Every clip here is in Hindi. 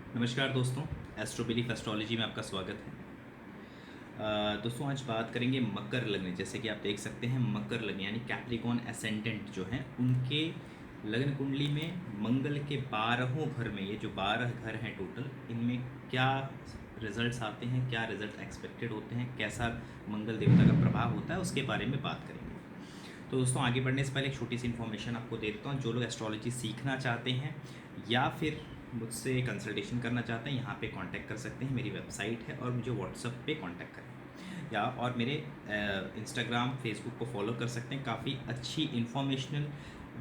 नमस्कार दोस्तों, एस्ट्रोबिलीफ एस्ट्रोलॉजी में आपका स्वागत है। दोस्तों आज बात करेंगे मकर लग्न। जैसे कि आप देख सकते हैं मकर लग्न यानी कैप्रिकॉर्न एसेंडेंट जो हैं उनके लग्न कुंडली में मंगल के 12 घर में, ये जो 12 घर हैं टोटल, इनमें क्या रिजल्ट्स आते हैं, क्या रिजल्ट एक्सपेक्टेड होते हैं, कैसा मंगल देवता का प्रभाव होता है, उसके बारे में बात करेंगे। तो दोस्तों आगे बढ़ने से पहले एक छोटी सी इन्फॉर्मेशन आपको देता हूँ। जो लोग एस्ट्रोलॉजी सीखना चाहते हैं या फिर मुझसे कंसल्टेशन करना चाहते हैं, यहाँ पे कांटेक्ट कर सकते हैं। मेरी वेबसाइट है और मुझे व्हाट्सएप पे कांटेक्ट करें या और मेरे इंस्टाग्राम फेसबुक को फॉलो कर सकते हैं। काफ़ी अच्छी इन्फॉर्मेशनल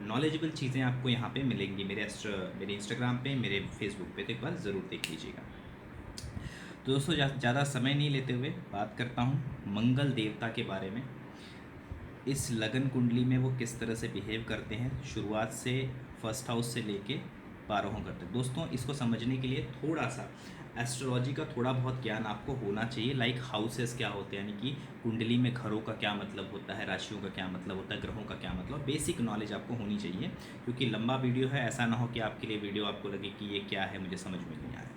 नॉलेजेबल चीज़ें आपको यहाँ पे मिलेंगी मेरे इंस्टाग्राम पे, मेरे फेसबुक पे। तो एक बार ज़रूर देख लीजिएगा। तो दोस्तों ज़्यादा समय नहीं लेते हुए बात करता हूँ मंगल देवता के बारे में। इस लगन कुंडली में वो किस तरह से बिहेव करते हैं, शुरुआत से फर्स्ट हाउस से लेके 12 करते हैं। दोस्तों इसको समझने के लिए थोड़ा सा एस्ट्रोलॉजी का थोड़ा बहुत ज्ञान आपको होना चाहिए। लाइक हाउसेस क्या होते हैं, यानी कि कुंडली में घरों का क्या मतलब होता है, राशियों का क्या मतलब होता है, ग्रहों का क्या मतलब, बेसिक नॉलेज आपको होनी चाहिए। क्योंकि लंबा वीडियो है, ऐसा ना हो कि आपके लिए वीडियो आपको लगे कि ये क्या है, मुझे समझ में नहीं आया।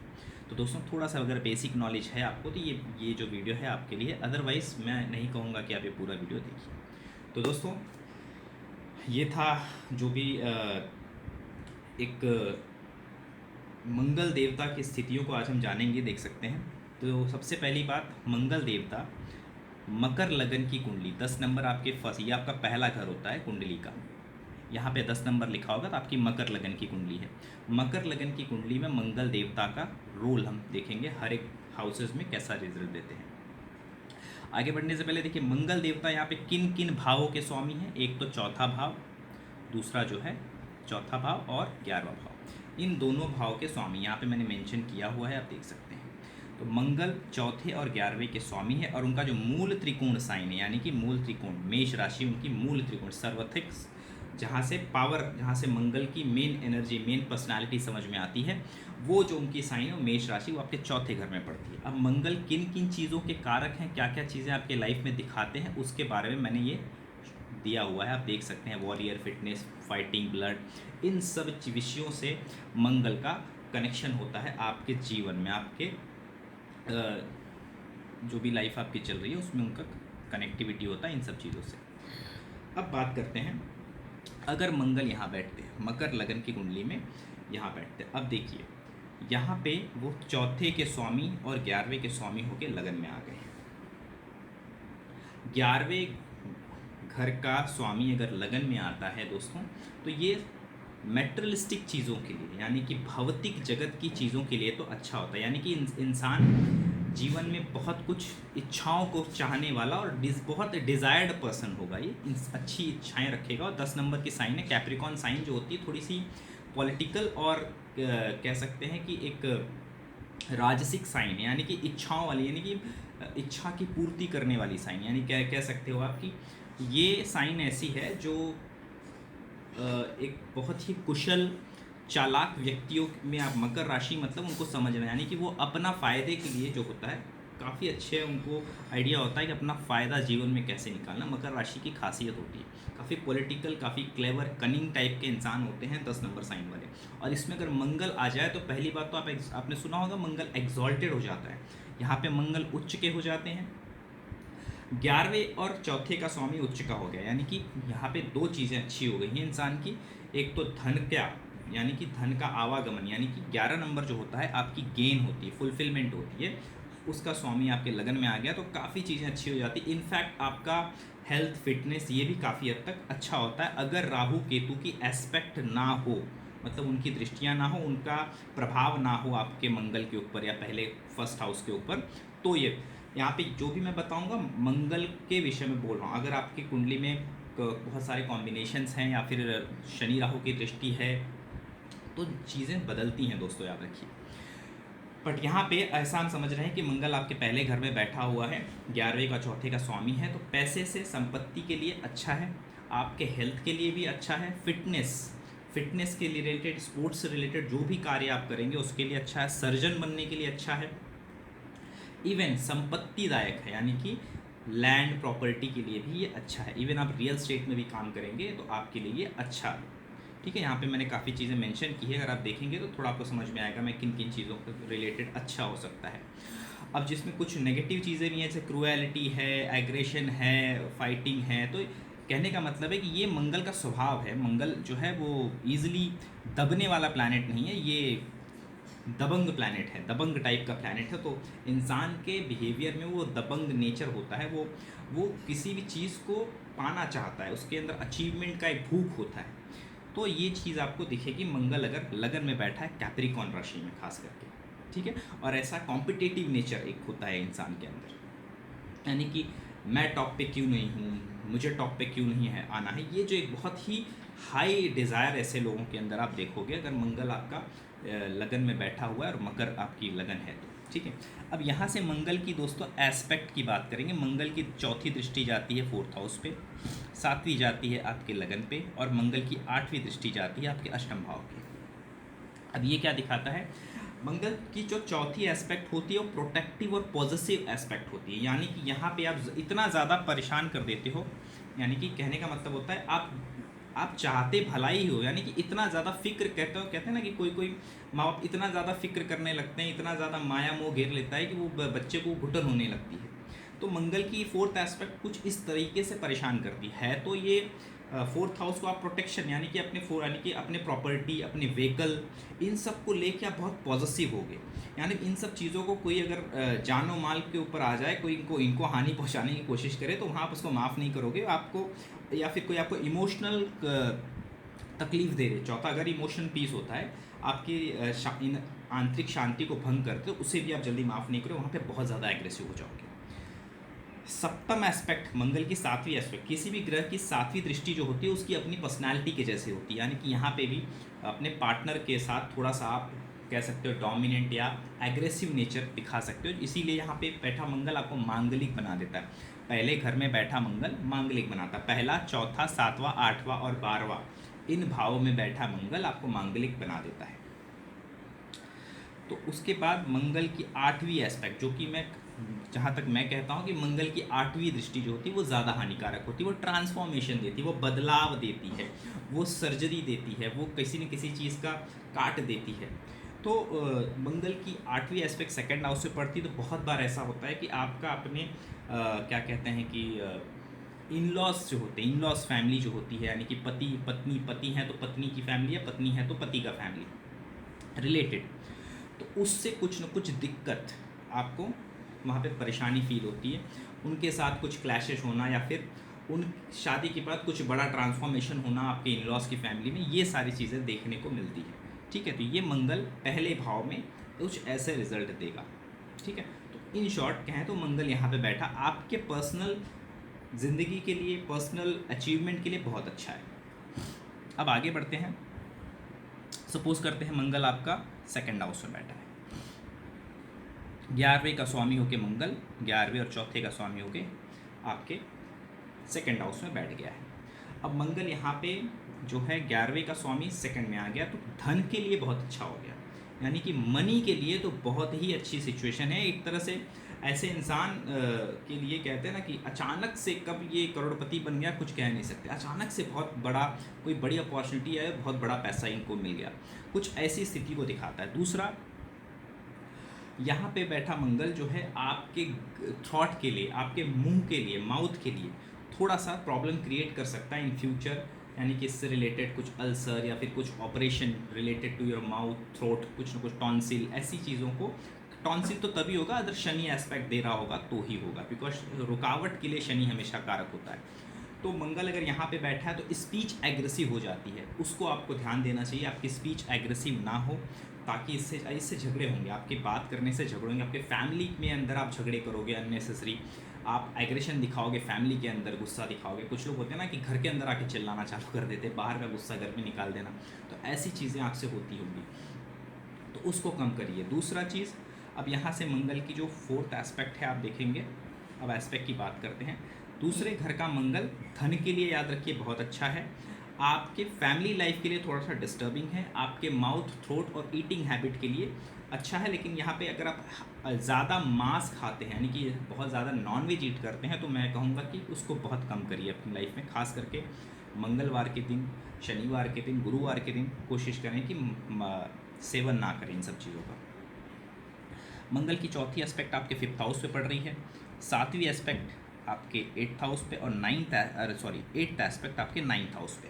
तो दोस्तों थोड़ा सा अगर बेसिक नॉलेज है आपको तो ये जो वीडियो है आपके लिए। अदरवाइज़ मैं नहीं कहूँगा कि आप ये पूरा वीडियो देखिए। तो दोस्तों ये था जो भी एक मंगल देवता की स्थितियों को आज हम जानेंगे, देख सकते हैं। तो सबसे पहली बात, मंगल देवता मकर लगन की कुंडली 10 नंबर आपके फर्स्ट, ये आपका पहला घर होता है कुंडली का। यहाँ पे 10 नंबर लिखा होगा तो आपकी मकर लगन की कुंडली है। मकर लगन की कुंडली में मंगल देवता का रोल हम देखेंगे हर एक हाउसेज में कैसा रिजल्ट देते हैं। आगे बढ़ने से पहले देखिए मंगल देवता यहाँ पे किन किन भावों के स्वामी हैं। एक तो चौथा भाव, दूसरा जो है चौथा भाव और 11वां भाव, इन दोनों भाव के स्वामी यहाँ पे मैंने मेंशन किया हुआ है, आप देख सकते हैं। तो मंगल चौथे और 11वें के स्वामी है और उनका जो मूल त्रिकोण साइन है, यानी कि मूल त्रिकोण मेष राशि उनकी मूल त्रिकोण सर्वथिक, जहाँ से पावर, जहाँ से मंगल की मेन एनर्जी, मेन पर्सनालिटी समझ में आती है, वो जो उनकी साइन है मेष राशि, वो आपके चौथे घर में पड़ती है। अब मंगल किन किन चीज़ों के कारक हैं, क्या क्या चीज़ें आपके लाइफ में दिखाते हैं, उसके बारे में मैंने ये दिया हुआ है, आप देख सकते हैं। वॉरियर, फिटनेस, फाइटिंग, ब्लड, इन सब विषयों से मंगल का कनेक्शन होता है आपके जीवन में। आपके जो भी लाइफ आपकी चल रही है उसमें उनका कनेक्टिविटी होता है इन सब चीज़ों से। अब बात करते हैं, अगर मंगल यहाँ बैठते हैं मकर लगन की कुंडली में, यहाँ बैठते हैं। अब देखिए यहाँ पे वो चौथे के स्वामी और 11वें के स्वामी होके लगन में आ गए हैं। 11वें घर का स्वामी अगर लगन में आता है दोस्तों, तो ये मेटेरियलिस्टिक चीज़ों के लिए, यानी कि भौतिक जगत की चीज़ों के लिए तो अच्छा होता है। यानी कि इंसान जीवन में बहुत कुछ इच्छाओं को चाहने वाला और बहुत डिज़ायर्ड पर्सन होगा। ये अच्छी इच्छाएं रखेगा। और 10 नंबर की साइन है, कैप्रिकॉर्न साइन जो होती है थोड़ी सी पॉलिटिकल और कह सकते हैं कि एक राजसिक साइन है, यानी कि इच्छाओं वाली, यानी कि इच्छा की पूर्ति करने वाली साइन, यानी क्या कह सकते हो आप कि ये साइन ऐसी है जो एक बहुत ही कुशल चालाक व्यक्तियों में आप मकर राशि मतलब उनको समझना, यानी कि वो अपना फ़ायदे के लिए जो होता है काफ़ी अच्छे उनको आइडिया होता है कि अपना फ़ायदा जीवन में कैसे निकालना। मकर राशि की खासियत होती है, काफ़ी पॉलिटिकल, काफ़ी क्लेवर, कनिंग टाइप के इंसान होते हैं 10 नंबर साइन वाले। और इसमें अगर मंगल आ जाए तो पहली बात तो आपने सुना होगा मंगल एग्जॉल्टेड हो जाता है। यहाँ पे मंगल उच्च के हो जाते हैं। 11वें और चौथे का स्वामी उच्च का हो गया, यानी कि यहाँ पे दो चीज़ें अच्छी हो गई हैं इंसान की। एक तो धन क्या, यानी कि धन का आवागमन, यानी कि 11 नंबर जो होता है आपकी गेन होती है, फुलफिलमेंट होती है, उसका स्वामी आपके लगन में आ गया तो काफ़ी चीज़ें अच्छी हो जाती। इनफैक्ट आपका हेल्थ, फिटनेस, ये भी काफ़ी हद तक अच्छा होता है अगर राहु केतु की एस्पेक्ट ना हो, मतलब उनकी दृष्टियाँ ना हो, उनका प्रभाव ना हो आपके मंगल के ऊपर या पहले फर्स्ट हाउस के ऊपर। तो ये यहाँ पे जो भी मैं बताऊँगा मंगल के विषय में बोल रहा हूँ। अगर आपकी कुंडली में बहुत सारे कॉम्बिनेशंस हैं या फिर शनि राहु की दृष्टि है तो चीज़ें बदलती हैं दोस्तों, याद रखिए। बट यहाँ पे ऐसा हम समझ रहे हैं कि मंगल आपके पहले घर में बैठा हुआ है, 11वें का चौथे का स्वामी है, तो पैसे से, संपत्ति के लिए अच्छा है, आपके हेल्थ के लिए भी अच्छा है, फिटनेस के रिलेटेड, स्पोर्ट्स से रिलेटेड जो भी कार्य आप करेंगे उसके लिए अच्छा है, सर्जन बनने के लिए अच्छा है, इवन संपत्तिदायक है, यानी कि लैंड प्रॉपर्टी के लिए भी ये अच्छा है। इवन आप रियल स्टेट में भी काम करेंगे तो आपके लिए ये अच्छा ठीक है, यहाँ पे मैंने काफ़ी चीज़ें मेंशन की है, अगर आप देखेंगे तो थोड़ा आपको समझ में आएगा मैं किन किन चीज़ों के रिलेटेड अच्छा हो सकता है। अब जिसमें कुछ नेगेटिव चीज़ें भी हैं, जैसे क्रूएलिटी है, एग्रेशन है, फाइटिंग है, तो कहने का मतलब है कि ये मंगल का स्वभाव है। मंगल जो है वो ईजिली दबने वाला प्लैनेट नहीं है, ये दबंग प्लैनेट है, दबंग टाइप का प्लैनेट है। तो इंसान के बिहेवियर में वो दबंग नेचर होता है, वो किसी भी चीज़ को पाना चाहता है, उसके अंदर अचीवमेंट का एक भूख होता है। तो ये चीज़ आपको दिखेगी मंगल अगर लगन में बैठा है कैप्रिकॉर्न राशि में खास करके, ठीक है। और ऐसा कॉम्पिटिटिव नेचर एक होता है इंसान के अंदर, यानी कि मैं टॉप पे क्यों नहीं हूँ, मुझे टॉप पे क्यों नहीं है आना है, ये जो एक बहुत ही हाई डिज़ायर ऐसे लोगों के अंदर आप देखोगे अगर मंगल आपका लगन में बैठा हुआ है और मकर आपकी लगन है तो, ठीक है। अब यहाँ से मंगल की दोस्तों एस्पेक्ट की बात करेंगे। मंगल की चौथी दृष्टि जाती है 4th हाउस पे, 7वीं जाती है आपके लगन पे, और मंगल की 8वीं दृष्टि जाती है आपके अष्टम भाव पे। अब ये क्या दिखाता है, मंगल की जो चौथी एस्पेक्ट होती है वो प्रोटेक्टिव और पॉजिटिव एस्पेक्ट होती है, यानी कि यहाँ पे आप इतना ज़्यादा परेशान कर देते हो, यानी कि कहने का मतलब होता है आप चाहते भलाई हो, यानी कि इतना ज़्यादा फिक्र कहते हैं ना कि कोई माँ बाप इतना ज़्यादा फिक्र करने लगते हैं, इतना ज़्यादा माया मोह घेर लेता है कि वो बच्चे को घुटन होने लगती है। तो मंगल की 4th एस्पेक्ट कुछ इस तरीके से परेशान करती है। तो ये 4th हाउस को आप प्रोटेक्शन यानी कि अपने प्रॉपर्टी, अपने व्हीकल, इन सब को लेके आप बहुत पॉजिटिव हो गए। यानी इन सब चीज़ों को कोई अगर जानो माल के ऊपर आ जाए, कोई इनको हानि पहुंचाने की कोशिश करे तो वहाँ आप उसको माफ़ नहीं करोगे आपको, या फिर कोई आपको इमोशनल तकलीफ दे दे। चौथा, अगर इमोशनल पीस होता है आपकी आंतरिक शांति को भंग करते, उसे भी आप जल्दी माफ़ नहीं करो, वहाँ पे बहुत ज़्यादा एग्रेसिव हो जाओगे। सप्तम एस्पेक्ट, मंगल की 7वीं एस्पेक्ट, किसी भी ग्रह की 7वीं दृष्टि जो होती है उसकी अपनी पर्सनालिटी के जैसे होती है, यानी कि यहाँ पे भी अपने पार्टनर के साथ थोड़ा सा आप कह सकते हो डोमिनेंट या एग्रेसिव नेचर दिखा सकते हो। इसीलिए यहाँ पे बैठा मंगल आपको मांगलिक बना देता है। पहले घर में बैठा मंगल मांगलिक बनाता है, पहला, चौथा, 7वां, 8वां और 12वां इन भावों में बैठा मंगल आपको मांगलिक बना देता है। तो उसके बाद मंगल की 8वीं एस्पेक्ट, जो कि जहाँ तक मैं कहता हूँ कि मंगल की 8वीं दृष्टि जो होती है वो ज़्यादा हानिकारक होती है। वो ट्रांसफॉर्मेशन देती है, वो बदलाव देती है, वो सर्जरी देती है, वो किसी न किसी चीज़ का काट देती है। तो मंगल की 8वीं एस्पेक्ट 2nd हाउस से पड़ती है। तो बहुत बार ऐसा होता है कि आपका अपने क्या कहते हैं कि इन-लॉज जो होते हैं, इन-लॉज फैमिली जो होती है, यानी कि पति हैं तो पत्नी की फैमिली, या पत्नी है तो पति का फैमिली रिलेटेड, तो उससे कुछ न कुछ दिक्कत आपको वहाँ पे परेशानी फील होती है। उनके साथ कुछ क्लैशेस होना, या फिर उन शादी के बाद कुछ बड़ा ट्रांसफॉर्मेशन होना आपके इन-लॉज की फैमिली में, ये सारी चीज़ें देखने को मिलती है, ठीक है। तो ये मंगल पहले भाव में कुछ ऐसे रिजल्ट देगा, ठीक है। तो इन शॉर्ट कहें तो मंगल यहाँ पे बैठा आपके पर्सनल ज़िंदगी के लिए, पर्सनल अचीवमेंट के लिए बहुत अच्छा है। अब आगे बढ़ते हैं। सपोज करते हैं मंगल आपका 2nd हाउस में बैठा है, 11वें का स्वामी होके मंगल 11वें और चौथे का स्वामी होके आपके 2nd हाउस में बैठ गया है। अब मंगल यहाँ पे जो है 11वें का स्वामी 2nd में आ गया, तो धन के लिए बहुत अच्छा हो गया, यानी कि मनी के लिए तो बहुत ही अच्छी सिचुएशन है। एक तरह से ऐसे इंसान के लिए कहते हैं ना कि अचानक से कब ये करोड़पति बन गया कुछ कह नहीं सकते, अचानक से बहुत बड़ा कोई बड़ी अपॉर्चुनिटी है, बहुत बड़ा पैसा इनको मिल गया, कुछ ऐसी स्थिति को दिखाता है। दूसरा, यहाँ पे बैठा मंगल जो है आपके थॉट के लिए, आपके मुंह के लिए, माउथ के लिए थोड़ा सा प्रॉब्लम क्रिएट कर सकता है इन फ्यूचर, यानी कि इससे रिलेटेड कुछ अल्सर या फिर कुछ operation related to your mouth, throat, कुछ ना कुछ टॉन्सिल, ऐसी चीज़ों को। टॉन्सिल तो तभी होगा अगर शनि एस्पेक्ट दे रहा होगा तो ही होगा, बिकॉज रुकावट के लिए शनि हमेशा कारक होता है। तो मंगल अगर यहाँ पे बैठा है तो स्पीच एग्रेसिव हो जाती है, उसको आपको ध्यान देना चाहिए, आपकी स्पीच एग्रेसिव ना हो, ताकि इससे झगड़े होंगे, आपके बात करने से झगड़े होंगे, आपके फैमिली में अंदर आप झगड़े करोगे अननेसेसरी, आप एग्रेशन दिखाओगे फैमिली के अंदर, गुस्सा दिखाओगे। कुछ लोग होते हैं ना कि घर के अंदर आके चिल्लाना चालू कर देते, बाहर का गुस्सा घर में निकाल देना, तो ऐसी चीज़ें आपसे होती होंगी, तो उसको कम करिए। दूसरा चीज़, अब यहाँ से मंगल की जो 4th एस्पेक्ट है आप देखेंगे, अब एस्पेक्ट की बात करते हैं। दूसरे घर का मंगल धन के लिए याद रखिए बहुत अच्छा है, आपके फैमिली लाइफ के लिए थोड़ा सा डिस्टर्बिंग है, आपके माउथ, थ्रोट और ईटिंग हैबिट के लिए अच्छा है। लेकिन यहाँ पे अगर आप ज़्यादा मांस खाते हैं, यानी कि बहुत ज़्यादा नॉन वेज ईट करते हैं, तो मैं कहूँगा कि उसको बहुत कम करिए अपनी लाइफ में, खास करके मंगलवार के दिन, शनिवार के दिन, गुरुवार के दिन कोशिश करें कि सेवन ना करें इन सब चीज़ों का। मंगल की चौथी एस्पेक्ट आपके 5th हाउस पे पड़ रही है, 7वीं एस्पेक्ट आपके 8th हाउस पे और 8th एस्पेक्ट आपके 9th हाउस पे।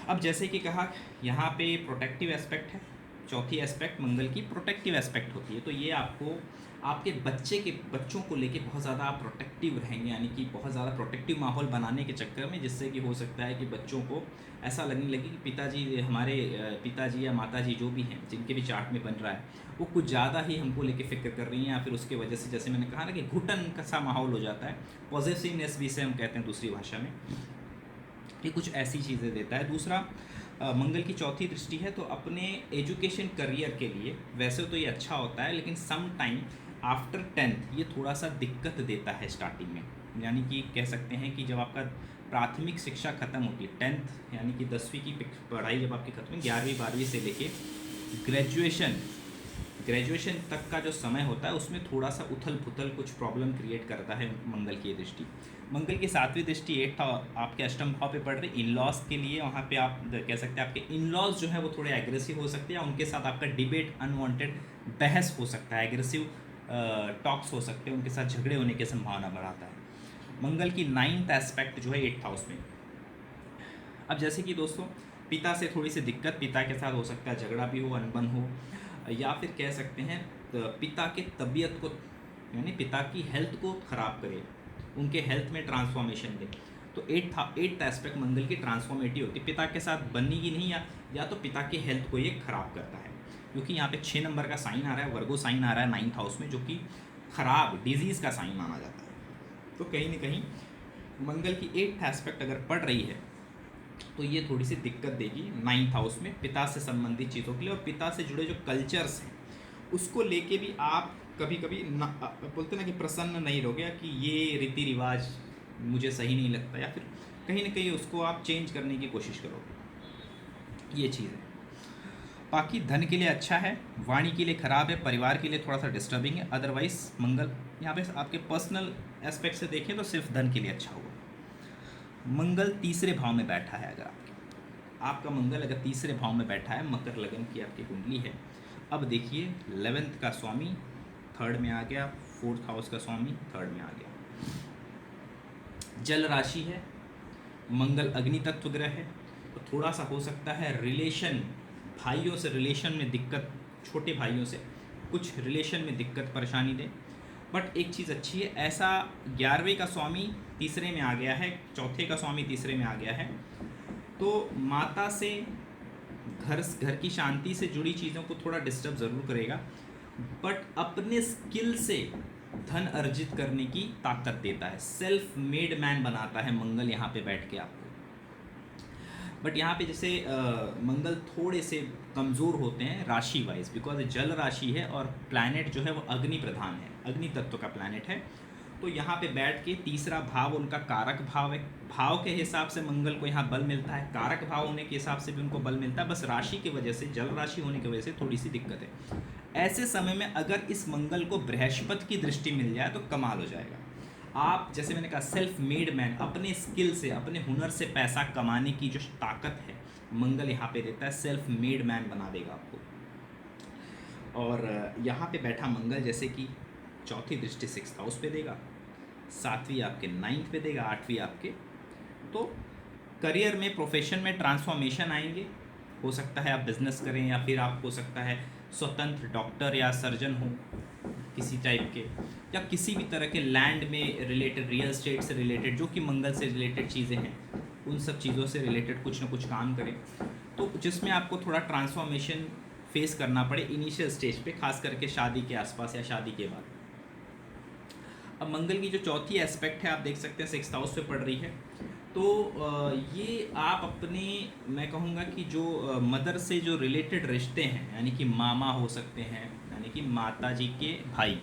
अब जैसे कि कहा यहाँ पे प्रोटेक्टिव एस्पेक्ट है, चौथी एस्पेक्ट मंगल की प्रोटेक्टिव एस्पेक्ट होती है, तो ये आपको आपके बच्चों को लेके बहुत ज़्यादा आप प्रोटेक्टिव रहेंगे, यानी कि बहुत ज़्यादा प्रोटेक्टिव माहौल बनाने के चक्कर में, जिससे कि हो सकता है कि बच्चों को ऐसा लगने लगे कि पिताजी, हमारे पिताजी या माताजी जो भी हैं जिनके भी चार्ट में बन रहा है, वो कुछ ज़्यादा ही हमको लेके फिक्र कर रही हैं, या फिर उसके वजह से जैसे मैंने कहा ना कि घुटन का सा माहौल हो जाता है, पॉजिटिवनेस भी से हम कहते हैं दूसरी भाषा में, ये कुछ ऐसी चीज़ें देता है। दूसरा, मंगल की चौथी दृष्टि है, तो अपने एजुकेशन करियर के लिए वैसे तो ये अच्छा होता है, लेकिन सम टाइम आफ्टर 10th ये थोड़ा सा दिक्कत देता है स्टार्टिंग में, यानी कि कह सकते हैं कि जब आपका प्राथमिक शिक्षा खत्म होती है, 10th यानी कि 10वीं की पढ़ाई जब आपकी खत्म, 11वीं 12वीं से लेके ग्रेजुएशन तक का जो समय होता है, उसमें थोड़ा सा उथल पुथल कुछ प्रॉब्लम क्रिएट करता है मंगल की दृष्टि। मंगल की 7वीं दृष्टि 8th आपके अष्टम भाव पे पड़ रही, इन-लॉज के लिए वहाँ पे आप कह सकते हैं आपके इन-लॉज जो है वो थोड़े एग्रेसिव हो सकते हैं, या उनके साथ आपका डिबेट, अनवांटेड बहस हो सकता है, एग्रेसिव टॉक्स हो सकते हैं, उनके साथ झगड़े होने की संभावना बढ़ाता है। मंगल की 9th एस्पेक्ट जो है 8th हाउस में। अब जैसे कि दोस्तों पिता से थोड़ी सी दिक्कत, पिता के साथ हो सकता है झगड़ा भी हो, अनबन हो, या फिर कह सकते हैं पिता के तबीयत को, यानी पिता की हेल्थ को ख़राब करे, उनके हेल्थ में ट्रांसफॉर्मेशन दे। तो 8th एस्पेक्ट मंगल की ट्रांसफॉर्मेटिव होती है, पिता के साथ बननी की नहीं, या तो पिता की हेल्थ को ये ख़राब करता है, क्योंकि यहाँ पे 6 नंबर का साइन आ रहा है, वर्गो साइन आ रहा है 9th हाउस में, जो कि ख़राब डिजीज़ का साइन माना जाता है। तो कहीं ना कहीं मंगल की 8th एस्पेक्ट अगर पड़ रही है तो ये थोड़ी सी दिक्कत देगी 9th हाउस में, पिता से संबंधित चीज़ों के लिए, और पिता से जुड़े जो कल्चर्स हैं उसको लेके भी आप कभी कभी बोलते ना कि प्रसन्न नहीं रहोगे, कि ये रीति रिवाज मुझे सही नहीं लगता, या फिर कहीं ना कहीं उसको आप चेंज करने की कोशिश करोगे, ये चीज़ है। बाकी धन के लिए अच्छा है, वाणी के लिए ख़राब है, परिवार के लिए थोड़ा सा डिस्टर्बिंग है, अदरवाइज मंगल यहाँ पे आपके पर्सनल एस्पेक्ट से देखें तो सिर्फ धन के लिए अच्छा होगा। मंगल तीसरे भाव में बैठा है, अगर आपका मंगल अगर तीसरे भाव में बैठा है, मकर लगन की आपकी कुंडली है, अब देखिए 11th का स्वामी 3rd में आ गया, 4th हाउस का स्वामी 3rd में आ गया, जल राशि है, मंगल अग्नि तत्व ग्रह है, तो थोड़ा सा हो सकता है रिलेशन, भाइयों से रिलेशन में दिक्कत, छोटे भाइयों से कुछ रिलेशन में दिक्कत परेशानी दे। बट एक चीज़ अच्छी है, ऐसा 11वें का स्वामी तीसरे में आ गया है, चौथे का स्वामी तीसरे में आ गया है, तो माता से घर की शांति से जुड़ी चीज़ों को थोड़ा डिस्टर्ब ज़रूर करेगा, बट अपने स्किल से धन अर्जित करने की ताकत देता है, सेल्फ मेड मैन बनाता है मंगल यहाँ पे बैठ के आपको। बट यहाँ पे जैसे मंगल थोड़े से कमज़ोर होते हैं राशि वाइज, बिकॉज जल राशि है और प्लैनेट जो है वो अग्नि प्रधान है, अग्नि तत्व का प्लैनेट है, तो यहाँ पे बैठ के तीसरा भाव उनका कारक भाव है, भाव के हिसाब से मंगल को यहाँ बल मिलता है, कारक भाव होने के हिसाब से भी उनको बल मिलता है, बस राशि की वजह से, जल राशि होने की वजह से थोड़ी सी दिक्कत है। ऐसे समय में अगर इस मंगल को बृहस्पति की दृष्टि मिल जाए तो कमाल हो जाएगा। आप जैसे मैंने कहा सेल्फ मेड मैन, अपने स्किल से, अपने हुनर से पैसा कमाने की जो ताकत है मंगल यहाँ पे देता है, सेल्फ मेड मैन बना देगा आपको। और यहाँ पे बैठा मंगल जैसे कि चौथी दृष्टि 6th हाउस पे देगा, 7वीं आपके 9th पे देगा, 8वीं आपके, तो करियर में, प्रोफेशन में ट्रांसफॉर्मेशन आएंगे। हो सकता है आप बिजनेस करें, या फिर आप हो सकता है स्वतंत्र डॉक्टर या सर्जन हो किसी टाइप के, या किसी भी तरह के लैंड में रिलेटेड, रियल स्टेट से रिलेटेड, जो कि मंगल से रिलेटेड चीज़ें हैं, उन सब चीज़ों से रिलेटेड कुछ ना कुछ काम करें, तो जिसमें आपको थोड़ा ट्रांसफॉर्मेशन फेस करना पड़े इनिशियल स्टेज पे, खास करके शादी के आसपास या शादी के बाद। अब मंगल की जो चौथी एस्पेक्ट है आप देख सकते हैं 6th हाउस पे पड़ रही है, तो ये आप अपने, मैं कहूँगा कि जो मदर से जो रिलेटेड रिश्ते हैं, यानी कि मामा हो सकते हैं, यानी कि माता जी के भाई,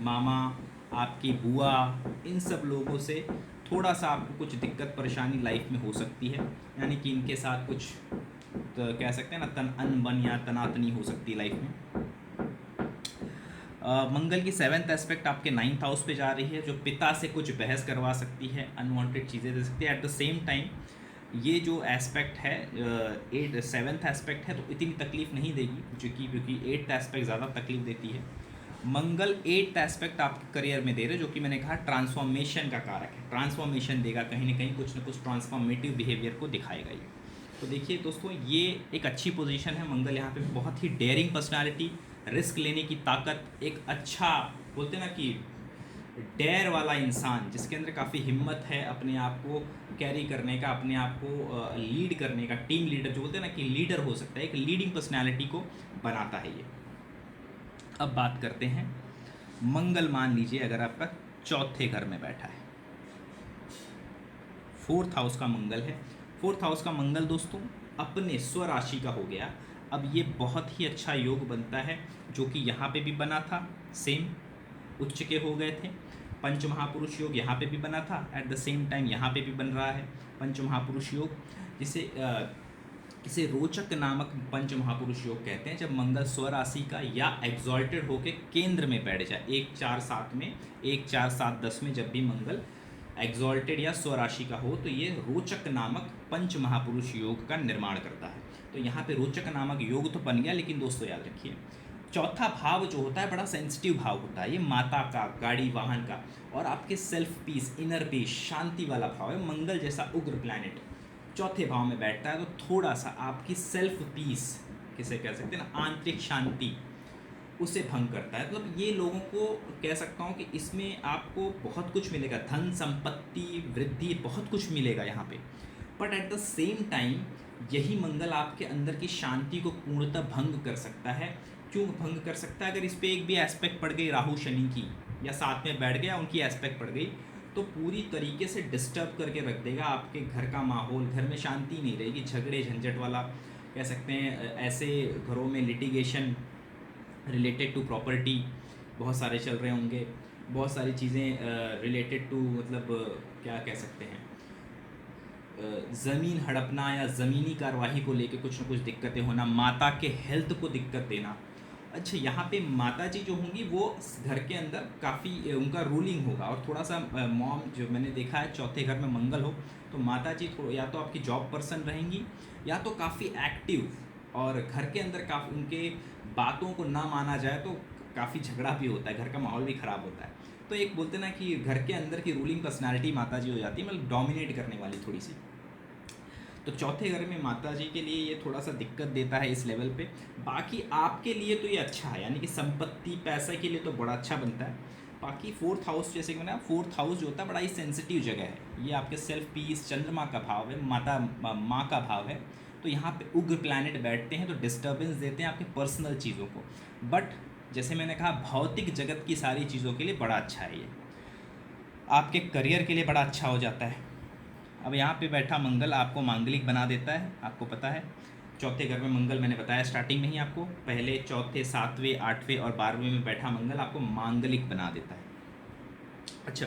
मामा, आपकी बुआ, इन सब लोगों से थोड़ा सा आपको कुछ दिक्कत परेशानी लाइफ में हो सकती है, यानी कि इनके साथ कुछ तो कह सकते हैं ना अनबन या तनातनी हो सकती है लाइफ में। मंगल की 7th एस्पेक्ट आपके 9th हाउस पे जा रही है, जो पिता से कुछ बहस करवा सकती है, अनवांटेड चीज़ें दे सकती है। एट द सेम टाइम ये जो एस्पेक्ट है 7th एस्पेक्ट है, तो इतनी तकलीफ नहीं देगी, क्योंकि 8th एस्पेक्ट ज़्यादा तकलीफ देती है। मंगल 8th एस्पेक्ट आपके करियर में दे रहे, जो कि मैंने कहा ट्रांसफॉर्मेशन का कारक है, ट्रांसफॉर्मेशन देगा, कहीं ना कहीं कुछ ना कुछ ट्रांसफॉर्मेटिव बिहेवियर को दिखाएगा ये। तो देखिए दोस्तों, ये एक अच्छी पोजीशन है। मंगल यहाँ पे बहुत ही डेयरिंग पर्सनालिटी, रिस्क लेने की ताकत, एक अच्छा बोलते हैं ना कि डेयर वाला इंसान जिसके अंदर काफ़ी हिम्मत है अपने आप को कैरी करने का, अपने आप को लीड करने का, टीम लीडर जो बोलते हैं ना कि लीडर हो सकता है, एक लीडिंग पर्सनैलिटी को बनाता है ये। अब बात करते हैं मंगल, मान लीजिए अगर आपका चौथे घर में बैठा है, 4th हाउस का मंगल है। 4th हाउस का मंगल दोस्तों अपने स्वराशि का हो गया। अब ये बहुत ही अच्छा योग बनता है, जो कि यहाँ पे भी बना था, सेम उच्च के हो गए थे। पंच महापुरुष योग यहाँ पे भी बना था, एट द सेम टाइम यहाँ पे भी बन रहा है पंच महापुरुष योग, इसे रोचक नामक पंच महापुरुष योग कहते हैं। जब मंगल स्वराशि का या एग्जॉल्टेड होके केंद्र में बैठ जाए, 1 4 7 में, 1 4 7 10 में जब भी मंगल एग्जॉल्टेड या स्वराशि का हो, तो ये रोचक नामक पंच महापुरुष योग का निर्माण करता है। तो यहाँ पे रोचक नामक योग तो बन गया, लेकिन दोस्तों याद रखिए, चौथा भाव जो होता है बड़ा सेंसिटिव भाव होता है, ये माता का, गाड़ी वाहन का, और आपके सेल्फ पीस, इनर पीस, शांति वाला भाव है। मंगल जैसा उग्र प्लैनेट चौथे भाव में बैठता है, तो थोड़ा सा आपकी सेल्फ पीस, किसे कह सकते हैं ना, आंतरिक शांति, उसे भंग करता है। मतलब ये लोगों को कह सकता हूँ कि इसमें आपको बहुत कुछ मिलेगा, धन संपत्ति वृद्धि बहुत कुछ मिलेगा यहाँ पे, but at the same time यही मंगल आपके अंदर की शांति को पूर्णतः भंग कर सकता है। क्यों भंग कर सकता है? अगर इस पर एक भी एस्पेक्ट पड़ गई राहु शनि की, या साथ में बैठ गया उनकी एस्पेक्ट पड़ गई, तो पूरी तरीके से डिस्टर्ब करके रख देगा आपके घर का माहौल। घर में शांति नहीं रहेगी, झगड़े झंझट वाला कह सकते हैं। ऐसे घरों में लिटिगेशन रिलेटेड टू प्रॉपर्टी बहुत सारे चल रहे होंगे, बहुत सारी चीज़ें रिलेटेड टू, मतलब क्या कह सकते हैं, ज़मीन हड़पना या ज़मीनी कार्यवाही को लेके कुछ ना कुछ दिक्कतें होना, माता के हेल्थ को दिक्कत देना। अच्छा, यहाँ पे माता जी जो होंगी वो घर के अंदर काफ़ी उनका रूलिंग होगा, और थोड़ा सा मॉम, जो मैंने देखा है चौथे घर में मंगल हो तो माता जी या तो आपकी जॉब पर्सन रहेंगी, या तो काफ़ी एक्टिव, और घर के अंदर काफ़ी उनके बातों को ना माना जाए तो काफ़ी झगड़ा भी होता है, घर का माहौल भी ख़राब होता है। तो एक बोलते ना कि घर के अंदर की रूलिंग पर्सनैलिटी माता जी हो जाती है, मतलब डोमिनेट करने वाली थोड़ी सी। तो चौथे घर में माता जी के लिए ये थोड़ा सा दिक्कत देता है इस लेवल पे। बाकी आपके लिए तो ये अच्छा है, यानी कि संपत्ति पैसा के लिए तो बड़ा अच्छा बनता है। बाकी 4th हाउस, जैसे कि मैंने 4th हाउस जो होता है बड़ा ही सेंसिटिव जगह है, ये आपके सेल्फ पीस, चंद्रमा का भाव है, माँ का भाव है। तो यहाँ पे उग्र प्लैनेट बैठते हैं तो डिस्टर्बेंस देते हैं आपके पर्सनल चीज़ों को, बट जैसे मैंने कहा भौतिक जगत की सारी चीज़ों के लिए बड़ा अच्छा है ये, आपके करियर के लिए बड़ा अच्छा हो जाता है। अब यहाँ पे बैठा मंगल आपको मांगलिक बना देता है, आपको पता है चौथे घर में मंगल, मैंने बताया स्टार्टिंग में ही आपको, पहले चौथे 7वें 8वें और 12वें में बैठा मंगल आपको मांगलिक बना देता है। अच्छा,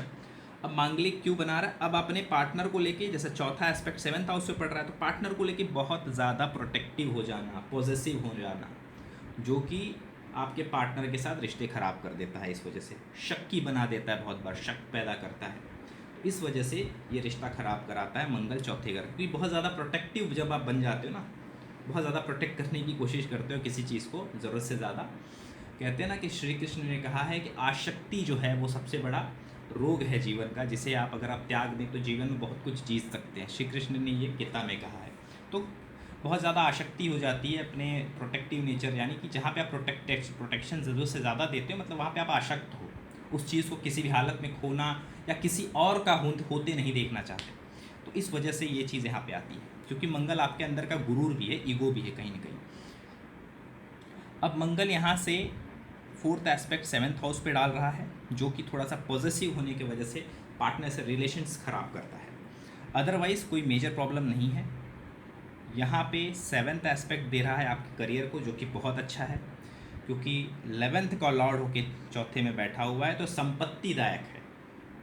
अब मांगलिक क्यों बना रहा है? अब अपने पार्टनर को लेके, जैसे चौथा एस्पेक्ट 7th हाउस से पड़ रहा है, तो पार्टनर को लेके बहुत ज़्यादा प्रोटेक्टिव हो जाना, पॉजेसिव हो जाना, जो कि आपके पार्टनर के साथ रिश्ते ख़राब कर देता है। इस वजह से शक्की बना देता है, बहुत बार शक पैदा करता है, इस वजह से ये रिश्ता ख़राब कराता है मंगल चौथे घर। क्योंकि बहुत ज़्यादा प्रोटेक्टिव जब आप बन जाते हो ना, बहुत ज़्यादा प्रोटेक्ट करने की कोशिश करते हो किसी चीज़ को ज़रूरत से ज़्यादा। कहते हैं ना कि श्री कृष्ण ने कहा है कि आसक्ति जो है वो सबसे बड़ा रोग है जीवन का, जिसे आप अगर आप त्याग दें तो जीवन में बहुत कुछ जीत सकते हैं। श्री कृष्ण ने ये गीता में कहा है। तो बहुत ज़्यादा आसक्ति हो जाती है अपने प्रोटेक्टिव नेचर, यानी कि जहाँ पे आप प्रोटेक्शन ज़रूरत से ज़्यादा देते हो, मतलब वहाँ पे आप आसक्त हो, उस चीज़ को किसी भी हालत में खोना या किसी और का होते नहीं देखना चाहते। तो इस वजह से ये चीज़ यहाँ पे आती है, क्योंकि मंगल आपके अंदर का गुरूर भी है, ईगो भी है कहीं ना कहीं। अब मंगल यहाँ से 4th एस्पेक्ट 7th हाउस पे डाल रहा है, जो कि थोड़ा सा पॉजिटिव होने की वजह से पार्टनर से रिलेशंस ख़राब करता है। अदरवाइज़ कोई मेजर प्रॉब्लम नहीं है। यहाँ पे 7th एस्पेक्ट दे रहा है आपके करियर को, जो कि बहुत अच्छा है, क्योंकि 11th का लॉर्ड होके चौथे में बैठा हुआ है, तो संपत्तिदायक है,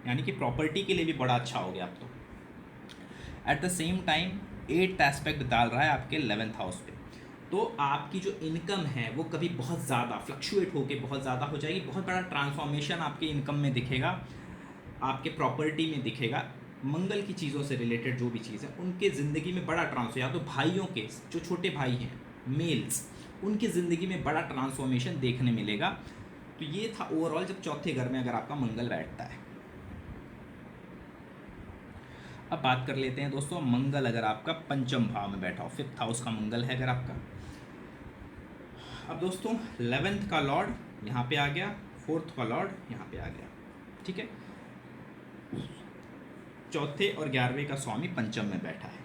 यानी कि प्रॉपर्टी के लिए भी बड़ा अच्छा हो गया आप तो। At the same time 8th aspect डाल रहा है आपके 11th हाउस पे, तो आपकी जो इनकम है वो कभी बहुत ज़्यादा फ्लक्चुएट होके बहुत ज़्यादा हो जाएगी, बहुत बड़ा ट्रांसफॉर्मेशन आपके इनकम में दिखेगा, आपके प्रॉपर्टी में दिखेगा। मंगल की चीज़ों से रिलेटेड जो भी चीज़ है उनके ज़िंदगी में बड़ा ट्रांसफर, या तो भाइयों के जो छोटे भाई हैं मेल्स, उनकी ज़िंदगी में बड़ा ट्रांसफॉर्मेशन देखने मिलेगा। तो ये था ओवरऑल जब चौथे घर में अगर आपका मंगल बैठता है। अब बात कर लेते हैं दोस्तों, मंगल अगर आपका पंचम भाव में बैठा हो, 5th हाउस का मंगल है अगर आपका। अब दोस्तों 11th का लॉर्ड यहाँ पे आ गया, 4th का लॉर्ड यहाँ पे आ गया, ठीक है। चौथे और 11वें का स्वामी पंचम में बैठा है।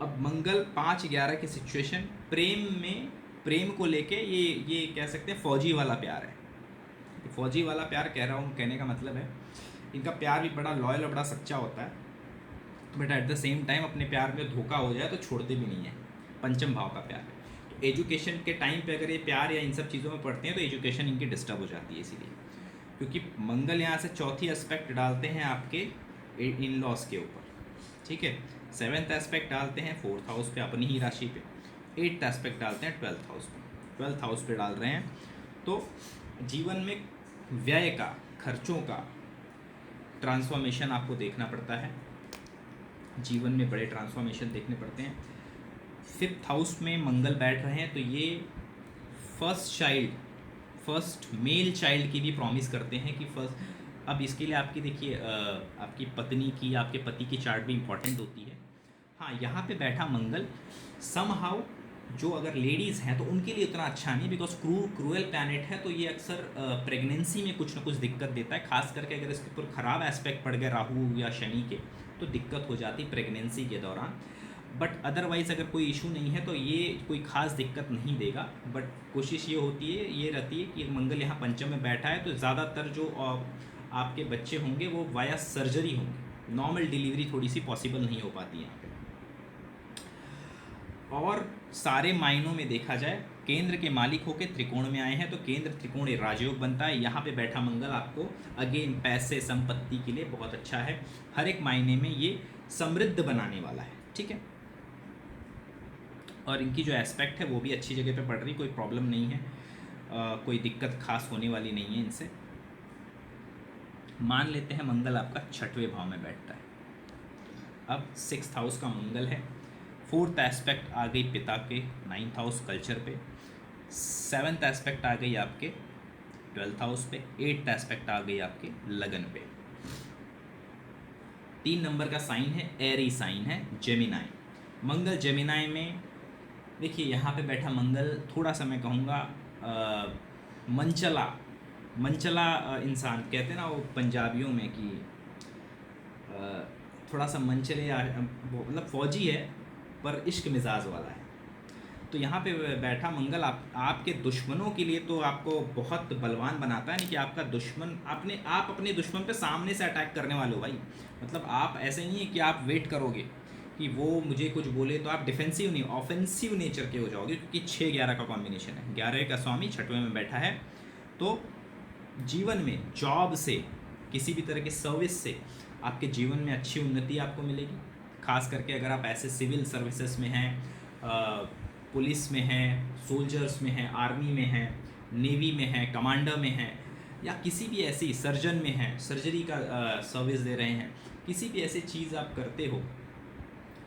अब मंगल 5-11 की सिचुएशन प्रेम को लेके ये कह सकते हैं फौजी वाला प्यार है। फौजी वाला प्यार कह रहा हूँ, कहने का मतलब है इनका प्यार भी बड़ा लॉयल और बड़ा सच्चा होता है, but at the same time अपने प्यार में धोखा हो जाए तो छोड़ते भी नहीं है। पंचम भाव का प्यार है, तो एजुकेशन के टाइम पे अगर ये प्यार या इन सब चीज़ों में पढ़ते हैं तो एजुकेशन इनकी डिस्टर्ब हो जाती है, इसीलिए क्योंकि मंगल यहाँ से चौथी एस्पेक्ट डालते हैं आपके इन लॉस के ऊपर, ठीक है। 7th एस्पेक्ट डालते हैं 4th हाउस पे अपनी ही राशि पे, 8th एस्पेक्ट डालते हैं 12th हाउस पे, 12th हाउस पे डाल रहे हैं। तो जीवन में व्यय का, खर्चों का ट्रांसफॉर्मेशन आपको देखना पड़ता है, जीवन में बड़े ट्रांसफॉर्मेशन देखने पड़ते हैं। 5th हाउस में मंगल बैठ रहे हैं तो ये फर्स्ट मेल चाइल्ड की भी प्रॉमिस करते हैं कि फर्स्ट। अब इसके लिए आपकी देखिए आपकी पत्नी की, आपके पति की चार्ट भी इम्पॉर्टेंट होती है। हाँ, यहाँ पे बैठा मंगल समहाउ जो अगर लेडीज़ हैं तो उनके लिए उतना अच्छा नहीं, बिकॉज क्रूएल प्लैनेट है, तो ये अक्सर प्रेगनेंसी में कुछ ना कुछ दिक्कत देता है, खास करके अगर इसके ऊपर ख़राब एस्पेक्ट पड़ गए राहु या शनि के तो दिक्कत हो जाती प्रेगनेंसी के दौरान। बट अदरवाइज़ अगर कोई इशू नहीं है तो ये कोई ख़ास दिक्कत नहीं देगा। बट कोशिश ये रहती है कि मंगल यहाँ पंचम में बैठा है तो ज़्यादातर जो आपके बच्चे होंगे वो वाया सर्जरी होंगे, नॉर्मल डिलीवरी थोड़ी सी पॉसिबल नहीं हो पाती यहाँ पे। और सारे मायनों में देखा जाए केंद्र के मालिक होकर त्रिकोण में आए हैं तो केंद्र त्रिकोण राजयोग बनता है। यहाँ पे बैठा मंगल आपको अगेन पैसे संपत्ति के लिए बहुत अच्छा है, हर एक मायने में ये समृद्ध बनाने वाला है, ठीक है। और इनकी जो एस्पेक्ट है वो भी अच्छी जगह पे पड़ रही, कोई प्रॉब्लम नहीं है, कोई दिक्कत खास होने वाली नहीं है इनसे। मान लेते हैं मंगल आपका 6वें भाव में बैठता है। अब 6th हाउस का मंगल है, 4th एस्पेक्ट आ गई पिता के 9th हाउस कल्चर पे, 7th एस्पेक्ट आ गई आपके 12th हाउस पे, 8th एस्पेक्ट आ गई आपके लगन पे। 3 नंबर का साइन है, एरी साइन है, जेमिनाई। मंगल जेमिनाई में देखिए यहाँ पे बैठा मंगल थोड़ा सा मैं कहूँगा मंचला इंसान कहते हैं ना वो पंजाबियों में कि थोड़ा सा मंचले, मतलब फौजी है पर इश्क मिजाज वाला है। तो यहाँ पे बैठा मंगल आपके दुश्मनों के लिए तो आपको बहुत बलवान बनाता है, नहीं कि आपका दुश्मन आप अपने दुश्मन पे सामने से अटैक करने वाले हो भाई। मतलब आप ऐसे नहीं है कि आप वेट करोगे कि वो मुझे कुछ बोले तो आप डिफेंसिव नहीं, ऑफेंसिव नेचर के हो जाओगे, क्योंकि 6-11 का कॉम्बिनेशन है। 11 का स्वामी 6वें में बैठा है तो जीवन में जॉब से, किसी भी तरह की सर्विस से आपके जीवन में अच्छी उन्नति आपको मिलेगी। खास करके अगर आप ऐसे सिविल सर्विसेज में हैं, पुलिस में हैं, सोल्जर्स में हैं, आर्मी में हैं, नेवी में हैं, कमांडर में हैं, या किसी भी ऐसी सर्जन में हैं, सर्जरी का सर्विस दे रहे हैं, किसी भी ऐसी चीज़ आप करते हो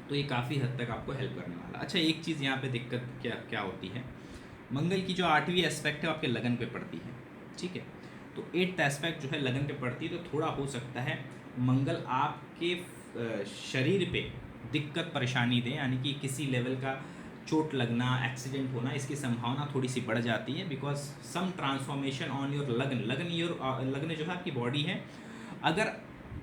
तो ये काफ़ी हद तक आपको हेल्प करने वाला। अच्छा, एक चीज़ यहाँ पे दिक्कत क्या होती है, मंगल की जो 8वीं एस्पेक्ट है आपके लगन पे पड़ती है, ठीक है। तो 8th एस्पेक्ट जो है लगन पे पड़ती है तो थोड़ा हो सकता है मंगल आपके शरीर पे दिक्कत परेशानी दें, यानी कि किसी लेवल का चोट लगना, एक्सीडेंट होना, इसकी संभावना थोड़ी सी बढ़ जाती है। Because some transformation on your लगन जो है आपकी बॉडी है। अगर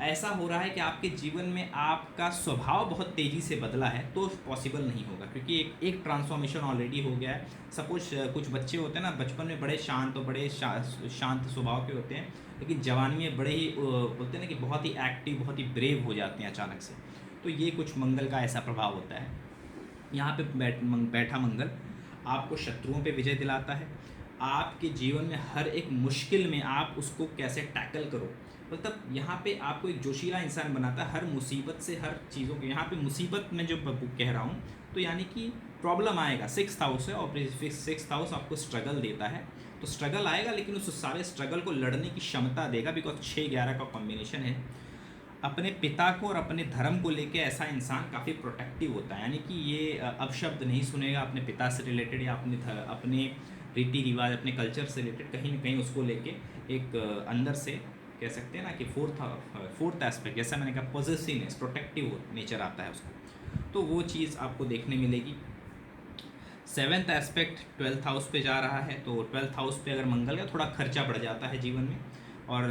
ऐसा हो रहा है कि आपके जीवन में आपका स्वभाव बहुत तेज़ी से बदला है तो पॉसिबल नहीं होगा, क्योंकि एक ट्रांसफॉर्मेशन ऑलरेडी हो गया है। सपोज कुछ बच्चे होते हैं ना, बचपन में बड़े शांत और बड़े शांत स्वभाव के होते हैं, लेकिन जवानी में बड़े ही बोलते हैं ना कि बहुत ही एक्टिव, बहुत ही ब्रेव हो जाते हैं अचानक से। तो ये कुछ मंगल का ऐसा प्रभाव होता है। यहाँ पे बैठा मंगल आपको शत्रुओं पे विजय दिलाता है। आपके जीवन में हर एक मुश्किल में आप उसको कैसे टैकल करो, मतलब यहाँ पे आपको एक जोशीला इंसान बनाता है। हर मुसीबत से, हर चीज़ों को, यहाँ पे मुसीबत में जो कह रहा हूँ तो यानी कि प्रॉब्लम आएगा। 6th हाउस है और 6th हाउस आपको स्ट्रगल देता है, तो स्ट्रगल आएगा लेकिन उस सारे स्ट्रगल को लड़ने की क्षमता देगा, बिकॉज 6-11 का कॉम्बिनेशन है। अपने पिता को और अपने धर्म को लेके ऐसा इंसान काफ़ी प्रोटेक्टिव होता है, यानी कि ये अपशब्द नहीं सुनेगा अपने पिता से रिलेटेड या अपने रीति रिवाज, अपने कल्चर से रिलेटेड, कहीं ना कहीं उसको लेके एक अंदर से कह सकते हैं ना कि फोर्थ एस्पेक्ट, जैसा मैंने कहा पॉजिटिवनेस, प्रोटेक्टिव नेचर आता है उसको, तो वो चीज़ आपको देखने मिलेगी। 7th एस्पेक्ट 12th हाउस पे जा रहा है, तो 12th हाउस पे अगर मंगल का थोड़ा खर्चा बढ़ जाता है जीवन में, और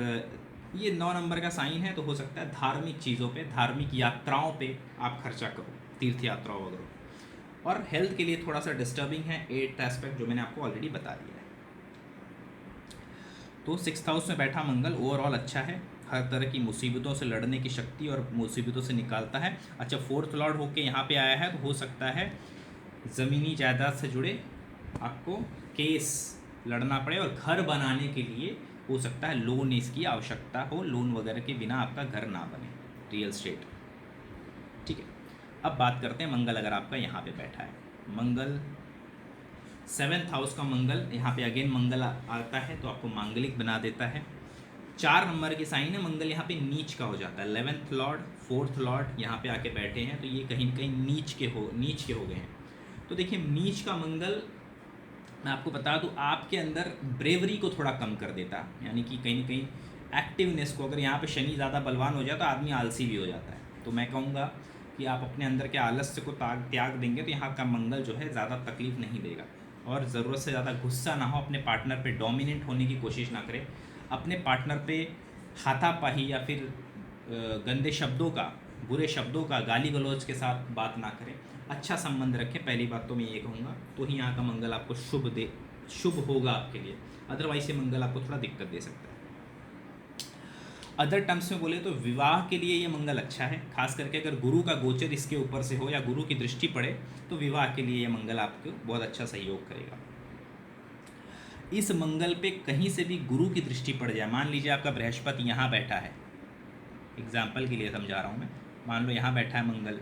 ये 9 नंबर का साइन है, तो हो सकता है धार्मिक चीज़ों पे, धार्मिक यात्राओं पे आप खर्चा करो, तीर्थ यात्राओं वगैरह। और हेल्थ के लिए थोड़ा सा डिस्टर्बिंग है 8th एस्पेक्ट, जो मैंने आपको ऑलरेडी बता दिया है। तो 6th हाउस में बैठा मंगल ओवरऑल अच्छा है, हर तरह की मुसीबतों से लड़ने की शक्ति और मुसीबतों से निकालता है। अच्छा, 4th लॉर्ड होके यहाँ पे आया है, तो हो सकता है ज़मीनी जायदाद से जुड़े आपको केस लड़ना पड़े, और घर बनाने के लिए हो सकता है लोन इसकी आवश्यकता हो, लोन वगैरह के बिना आपका घर ना बने, रियल स्टेट। ठीक है, अब बात करते हैं मंगल अगर आपका यहाँ पे बैठा है। मंगल 7th हाउस का मंगल यहाँ पे अगेन मंगल आता है, तो आपको मांगलिक बना देता है। 4 नंबर के साइन है, मंगल यहाँ पे नीच का हो जाता है। 11th लॉर्ड 4th लॉर्ड यहाँ पे आके बैठे हैं, तो ये कहीं ना कहीं नीच के हो गए हैं। तो देखिए नीच का मंगल, मैं आपको बता दूं, आपके अंदर ब्रेवरी को थोड़ा कम कर देता है, यानी कि कहीं ना कहीं एक्टिवनेस को, अगर यहाँ पे शनि ज़्यादा बलवान हो जाए तो आदमी आलसी भी हो जाता है। तो मैं कहूँगा कि आप अपने अंदर के आलस्य को त्याग देंगे तो यहाँ का मंगल जो है ज़्यादा तकलीफ नहीं देगा, और ज़रूरत से ज़्यादा गुस्सा ना हो, अपने पार्टनर पे डोमिनेंट होने की कोशिश ना करें, अपने पार्टनर पे हाथापाही या फिर गंदे शब्दों का, बुरे शब्दों का, गाली गलौज के साथ बात ना करें, अच्छा संबंध रखें। पहली बात तो मैं ये कहूँगा, तो ही यहाँ का मंगल आपको शुभ होगा आपके लिए, अदरवाइज ये मंगल आपको थोड़ा दिक्कत दे सकता है। अदर टर्म्स में बोले तो विवाह के लिए ये मंगल अच्छा है, खास करके अगर गुरु का गोचर इसके ऊपर से हो या गुरु की दृष्टि पड़े, तो विवाह के लिए ये मंगल आपको बहुत अच्छा सहयोग करेगा। इस मंगल पे कहीं से भी गुरु की दृष्टि पड़ जाए, मान लीजिए आपका बृहस्पति यहाँ बैठा है, एग्जाम्पल के लिए समझा रहा हूँ मैं, मान लो यहाँ बैठा है मंगल,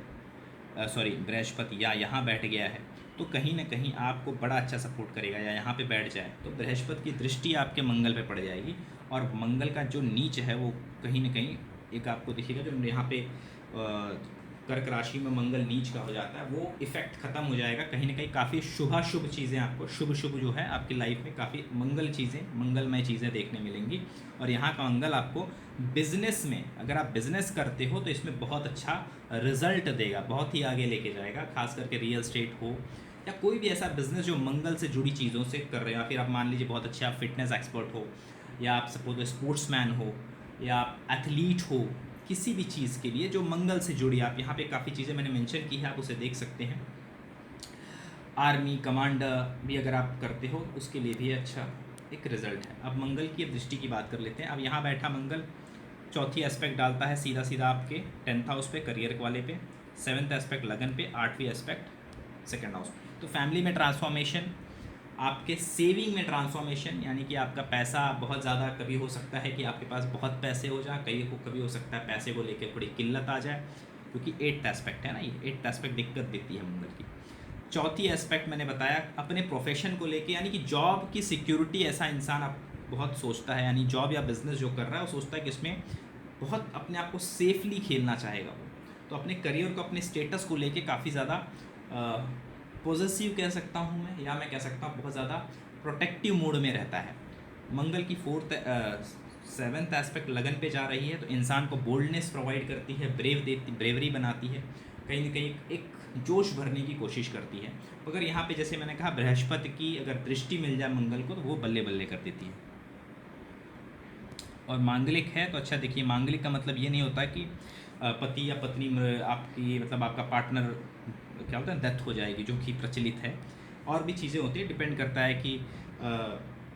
बृहस्पति या यहाँ बैठ गया है, तो कहीं ना कहीं आपको बड़ा अच्छा सपोर्ट करेगा। या यहाँ पे बैठ जाए तो बृहस्पति की दृष्टि आपके मंगल पे पड़ जाएगी, और मंगल का जो नीच है वो कहीं ना कहीं एक आपको दिखेगा, जो यहाँ पे कर्क राशि में मंगल नीच का हो जाता है, वो इफेक्ट खत्म हो जाएगा। कहीं ना कहीं काफ़ी शुभ चीज़ें आपको, शुभ जो है आपकी लाइफ में काफ़ी मंगलमय चीज़ें देखने मिलेंगी। और यहाँ का मंगल आपको बिजनेस में, अगर आप बिजनेस करते हो तो इसमें बहुत अच्छा रिजल्ट देगा, बहुत ही आगे लेके जाएगा, खास करके रियल स्टेट हो या कोई भी ऐसा बिजनेस जो मंगल से जुड़ी चीज़ों से कर रहे हो, या फिर आप मान लीजिए बहुत अच्छे आप फिटनेस एक्सपर्ट हो, या आप सपोज स्पोर्ट्समैन हो, या आप एथलीट हो, किसी भी चीज़ के लिए जो मंगल से जुड़ी, आप यहाँ पे काफ़ी चीज़ें मैंने मेंशन की है, आप उसे देख सकते हैं। आर्मी कमांडर भी अगर आप करते हो उसके लिए भी अच्छा एक रिजल्ट है। अब मंगल की दृष्टि की बात कर लेते हैं। अब यहाँ बैठा मंगल चौथी एस्पेक्ट डालता है सीधा आपके 10th हाउस पे, करियर वाले पे, 7th एस्पेक्ट लगन पे, 8वीं एस्पेक्ट 2nd हाउस। तो फैमिली में ट्रांसफॉर्मेशन, आपके सेविंग में ट्रांसफॉर्मेशन, यानी कि आपका पैसा बहुत ज़्यादा, कभी हो सकता है कि आपके पास बहुत पैसे हो जाए, कभी हो सकता है पैसे को लेकर थोड़ी किल्लत आ जाए, क्योंकि 8th एस्पेक्ट है ना, ये 8th एस्पेक्ट दिक्कत देती है मंगल की। चौथी एस्पेक्ट मैंने बताया अपने प्रोफेशन को लेके, यानी कि जॉब की सिक्योरिटी, ऐसा इंसान आप बहुत सोचता है, यानी जॉब या बिजनेस जो कर रहा है वो सोचता है कि इसमें बहुत अपने आप को सेफली खेलना चाहेगा वो, तो अपने करियर को, अपने स्टेटस को लेके काफ़ी ज़्यादा पॉजिटिव कह सकता हूँ मैं, या मैं कह सकता हूँ बहुत ज़्यादा प्रोटेक्टिव मोड में रहता है। मंगल की 7th एस्पेक्ट लगन पे जा रही है, तो इंसान को बोल्डनेस प्रोवाइड करती है, ब्रेवरी बनाती है, कहीं ना कहीं एक जोश भरने की कोशिश करती है। अगर यहाँ पे जैसे मैंने कहा बृहस्पति की अगर दृष्टि मिल जाए मंगल को, तो वो बल्ले बल्ले कर देती है। और मांगलिक है तो अच्छा, देखिए मांगलिक का मतलब ये नहीं होता कि पति या पत्नी आपकी, मतलब आपका पार्टनर क्या होता है, डेथ हो जाएगी, जो कि प्रचलित है। और भी चीज़ें होती है, डिपेंड करता है कि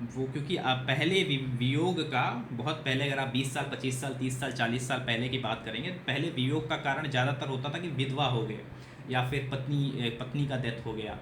वो, क्योंकि आप पहले वियोग का, बहुत पहले अगर आप 20 साल 25 साल 30 साल 40 साल पहले की बात करेंगे, पहले वियोग का कारण ज़्यादातर होता था कि विधवा हो गए, या फिर पत्नी का डेथ हो गया,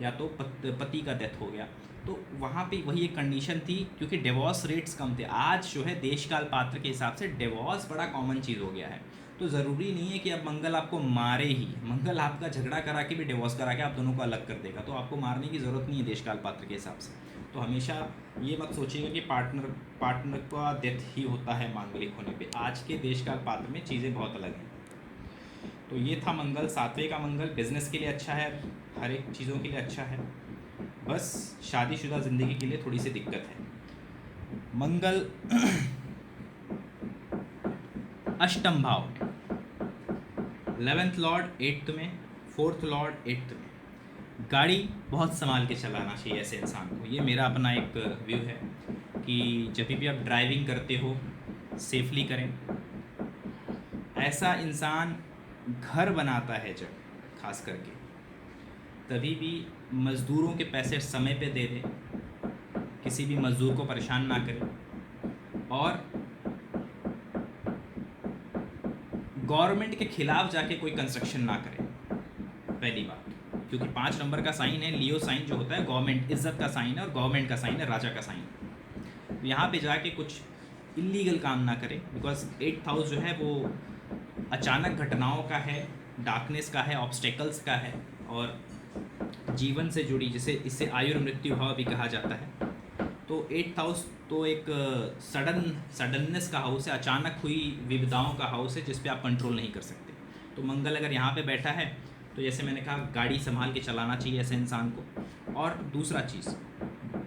या तो पति का डेथ हो गया, तो वहाँ पे वही एक कंडीशन थी, क्योंकि डिवोर्स रेट्स कम थे। आज जो है देश काल पात्र के हिसाब से डिवोर्स बड़ा कॉमन चीज़ हो गया है, तो ज़रूरी नहीं है कि अब मंगल आपको मारे ही। मंगल आपका झगड़ा करा के भी, डिवोर्स करा के आप दोनों को अलग कर देगा, तो आपको मारने की ज़रूरत नहीं है देश काल पात्र के हिसाब से। तो हमेशा ये मत सोचिएगा कि पार्टनर का डेथ ही होता है मांगलिक होने पे। आज के देश काल पात्र में चीज़ें बहुत अलग हैं। तो ये था मंगल, 7वें का मंगल बिजनेस के लिए अच्छा है, हर एक चीज़ों के लिए अच्छा है, बस शादीशुदा ज़िंदगी के लिए थोड़ी सी दिक्कत है। मंगल अष्टम भाव में, 11th लॉर्ड 8th में, 4th लॉर्ड 8th में। गाड़ी बहुत संभाल के चलाना चाहिए ऐसे इंसान को। ये मेरा अपना एक व्यू है कि जब भी आप ड्राइविंग करते हो सेफली करें। ऐसा इंसान घर बनाता है जब, खास करके तभी भी मज़दूरों के पैसे समय पे दे दे, किसी भी मज़दूर को परेशान ना करे, और गवर्नमेंट के खिलाफ जाके कोई कंस्ट्रक्शन ना करे, पहली बात। क्योंकि 5 नंबर का साइन है, लियो साइन जो होता है गवर्नमेंट, इज्जत का साइन है, और गवर्नमेंट का साइन है राजा का साइन। यहाँ पे जाके कुछ इलीगल काम ना करें, बिकॉज 8th हाउस जो है वो अचानक घटनाओं का है, डार्कनेस का है, ऑब्स्टेकल्स का है, और जीवन से जुड़ी, जिसे इससे आयु और मृत्यु भाव भी कहा जाता है। तो 8th हाउस तो एक सडननेस का हाउस है, अचानक हुई विविधताओं का हाउस है, जिस पे आप कंट्रोल नहीं कर सकते। तो मंगल अगर यहाँ पे बैठा है तो जैसे मैंने कहा, गाड़ी संभाल के चलाना चाहिए ऐसे इंसान को। और दूसरा चीज़,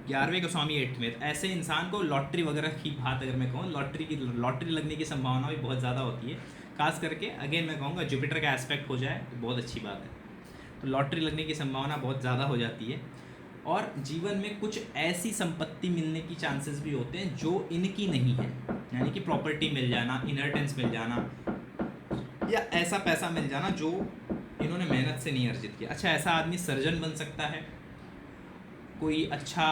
11वें का स्वामी 8th में, ऐसे इंसान को लॉटरी वगैरह की बात अगर मैं कहूँ, लॉटरी लगने की संभावना भी बहुत ज़्यादा होती है। खास करके अगेन मैं कहूँगा जुपिटर का एस्पेक्ट हो जाए तो बहुत अच्छी बात है। तो लॉटरी लगने की संभावना बहुत ज़्यादा हो जाती है, और जीवन में कुछ ऐसी संपत्ति मिलने की चांसेस भी होते हैं जो इनकी नहीं है, यानी कि प्रॉपर्टी मिल जाना, इनहेरिटेंस मिल जाना, या ऐसा पैसा मिल जाना जो इन्होंने मेहनत से नहीं अर्जित किया। अच्छा, ऐसा आदमी सर्जन बन सकता है, कोई अच्छा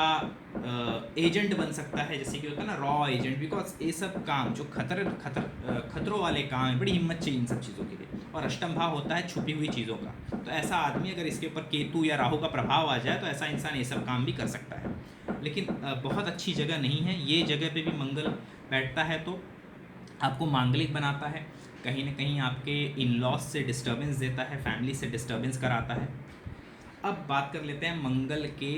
एजेंट बन सकता है, जैसे कि होता है ना रॉ एजेंट, बिकॉज ये सब काम जो खतरों वाले काम है, बड़ी हिम्मत चाहिए इन सब चीज़ों के लिए। और अष्टम भाव होता है छुपी हुई चीज़ों का, तो ऐसा आदमी अगर इसके ऊपर केतु या राहु का प्रभाव आ जाए तो ऐसा इंसान ये सब काम भी कर सकता है। लेकिन बहुत अच्छी जगह नहीं है ये जगह पे भी मंगल बैठता है, तो आपको मांगलिक बनाता है, कहीं ना कहीं आपके इन लॉज से डिस्टर्बेंस देता है, फैमिली से डिस्टर्बेंस कराता है। अब बात कर लेते हैं मंगल के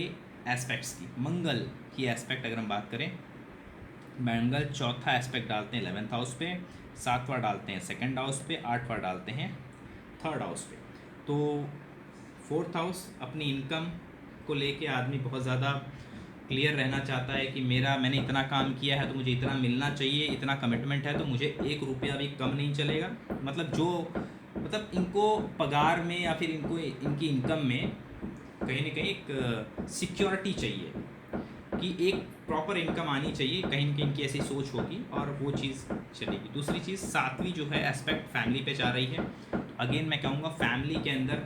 एस्पेक्ट्स की। मंगल की एस्पेक्ट अगर हम बात करें, मंगल चौथा एस्पेक्ट डालते हैं 11th हाउस पे, 7वां डालते हैं 2nd हाउस पे, 8वां डालते हैं 3rd हाउस पे। तो 4th हाउस अपनी इनकम को लेके आदमी बहुत ज़्यादा क्लियर रहना चाहता है कि मैंने इतना काम किया है तो मुझे इतना मिलना चाहिए, इतना कमिटमेंट है तो मुझे 1 रुपया भी कम नहीं चलेगा। मतलब इनको पगार में या फिर इनको इनकी इनकम में कहीं ना कहीं एक सिक्योरिटी चाहिए कि एक प्रॉपर इनकम आनी चाहिए, कहीं ना कहीं इनकी ऐसी सोच होगी और वो चीज़ चलेगी। दूसरी चीज़, 7वीं जो है एस्पेक्ट फैमिली पे जा रही है। अगेन मैं कहूँगा फैमिली के अंदर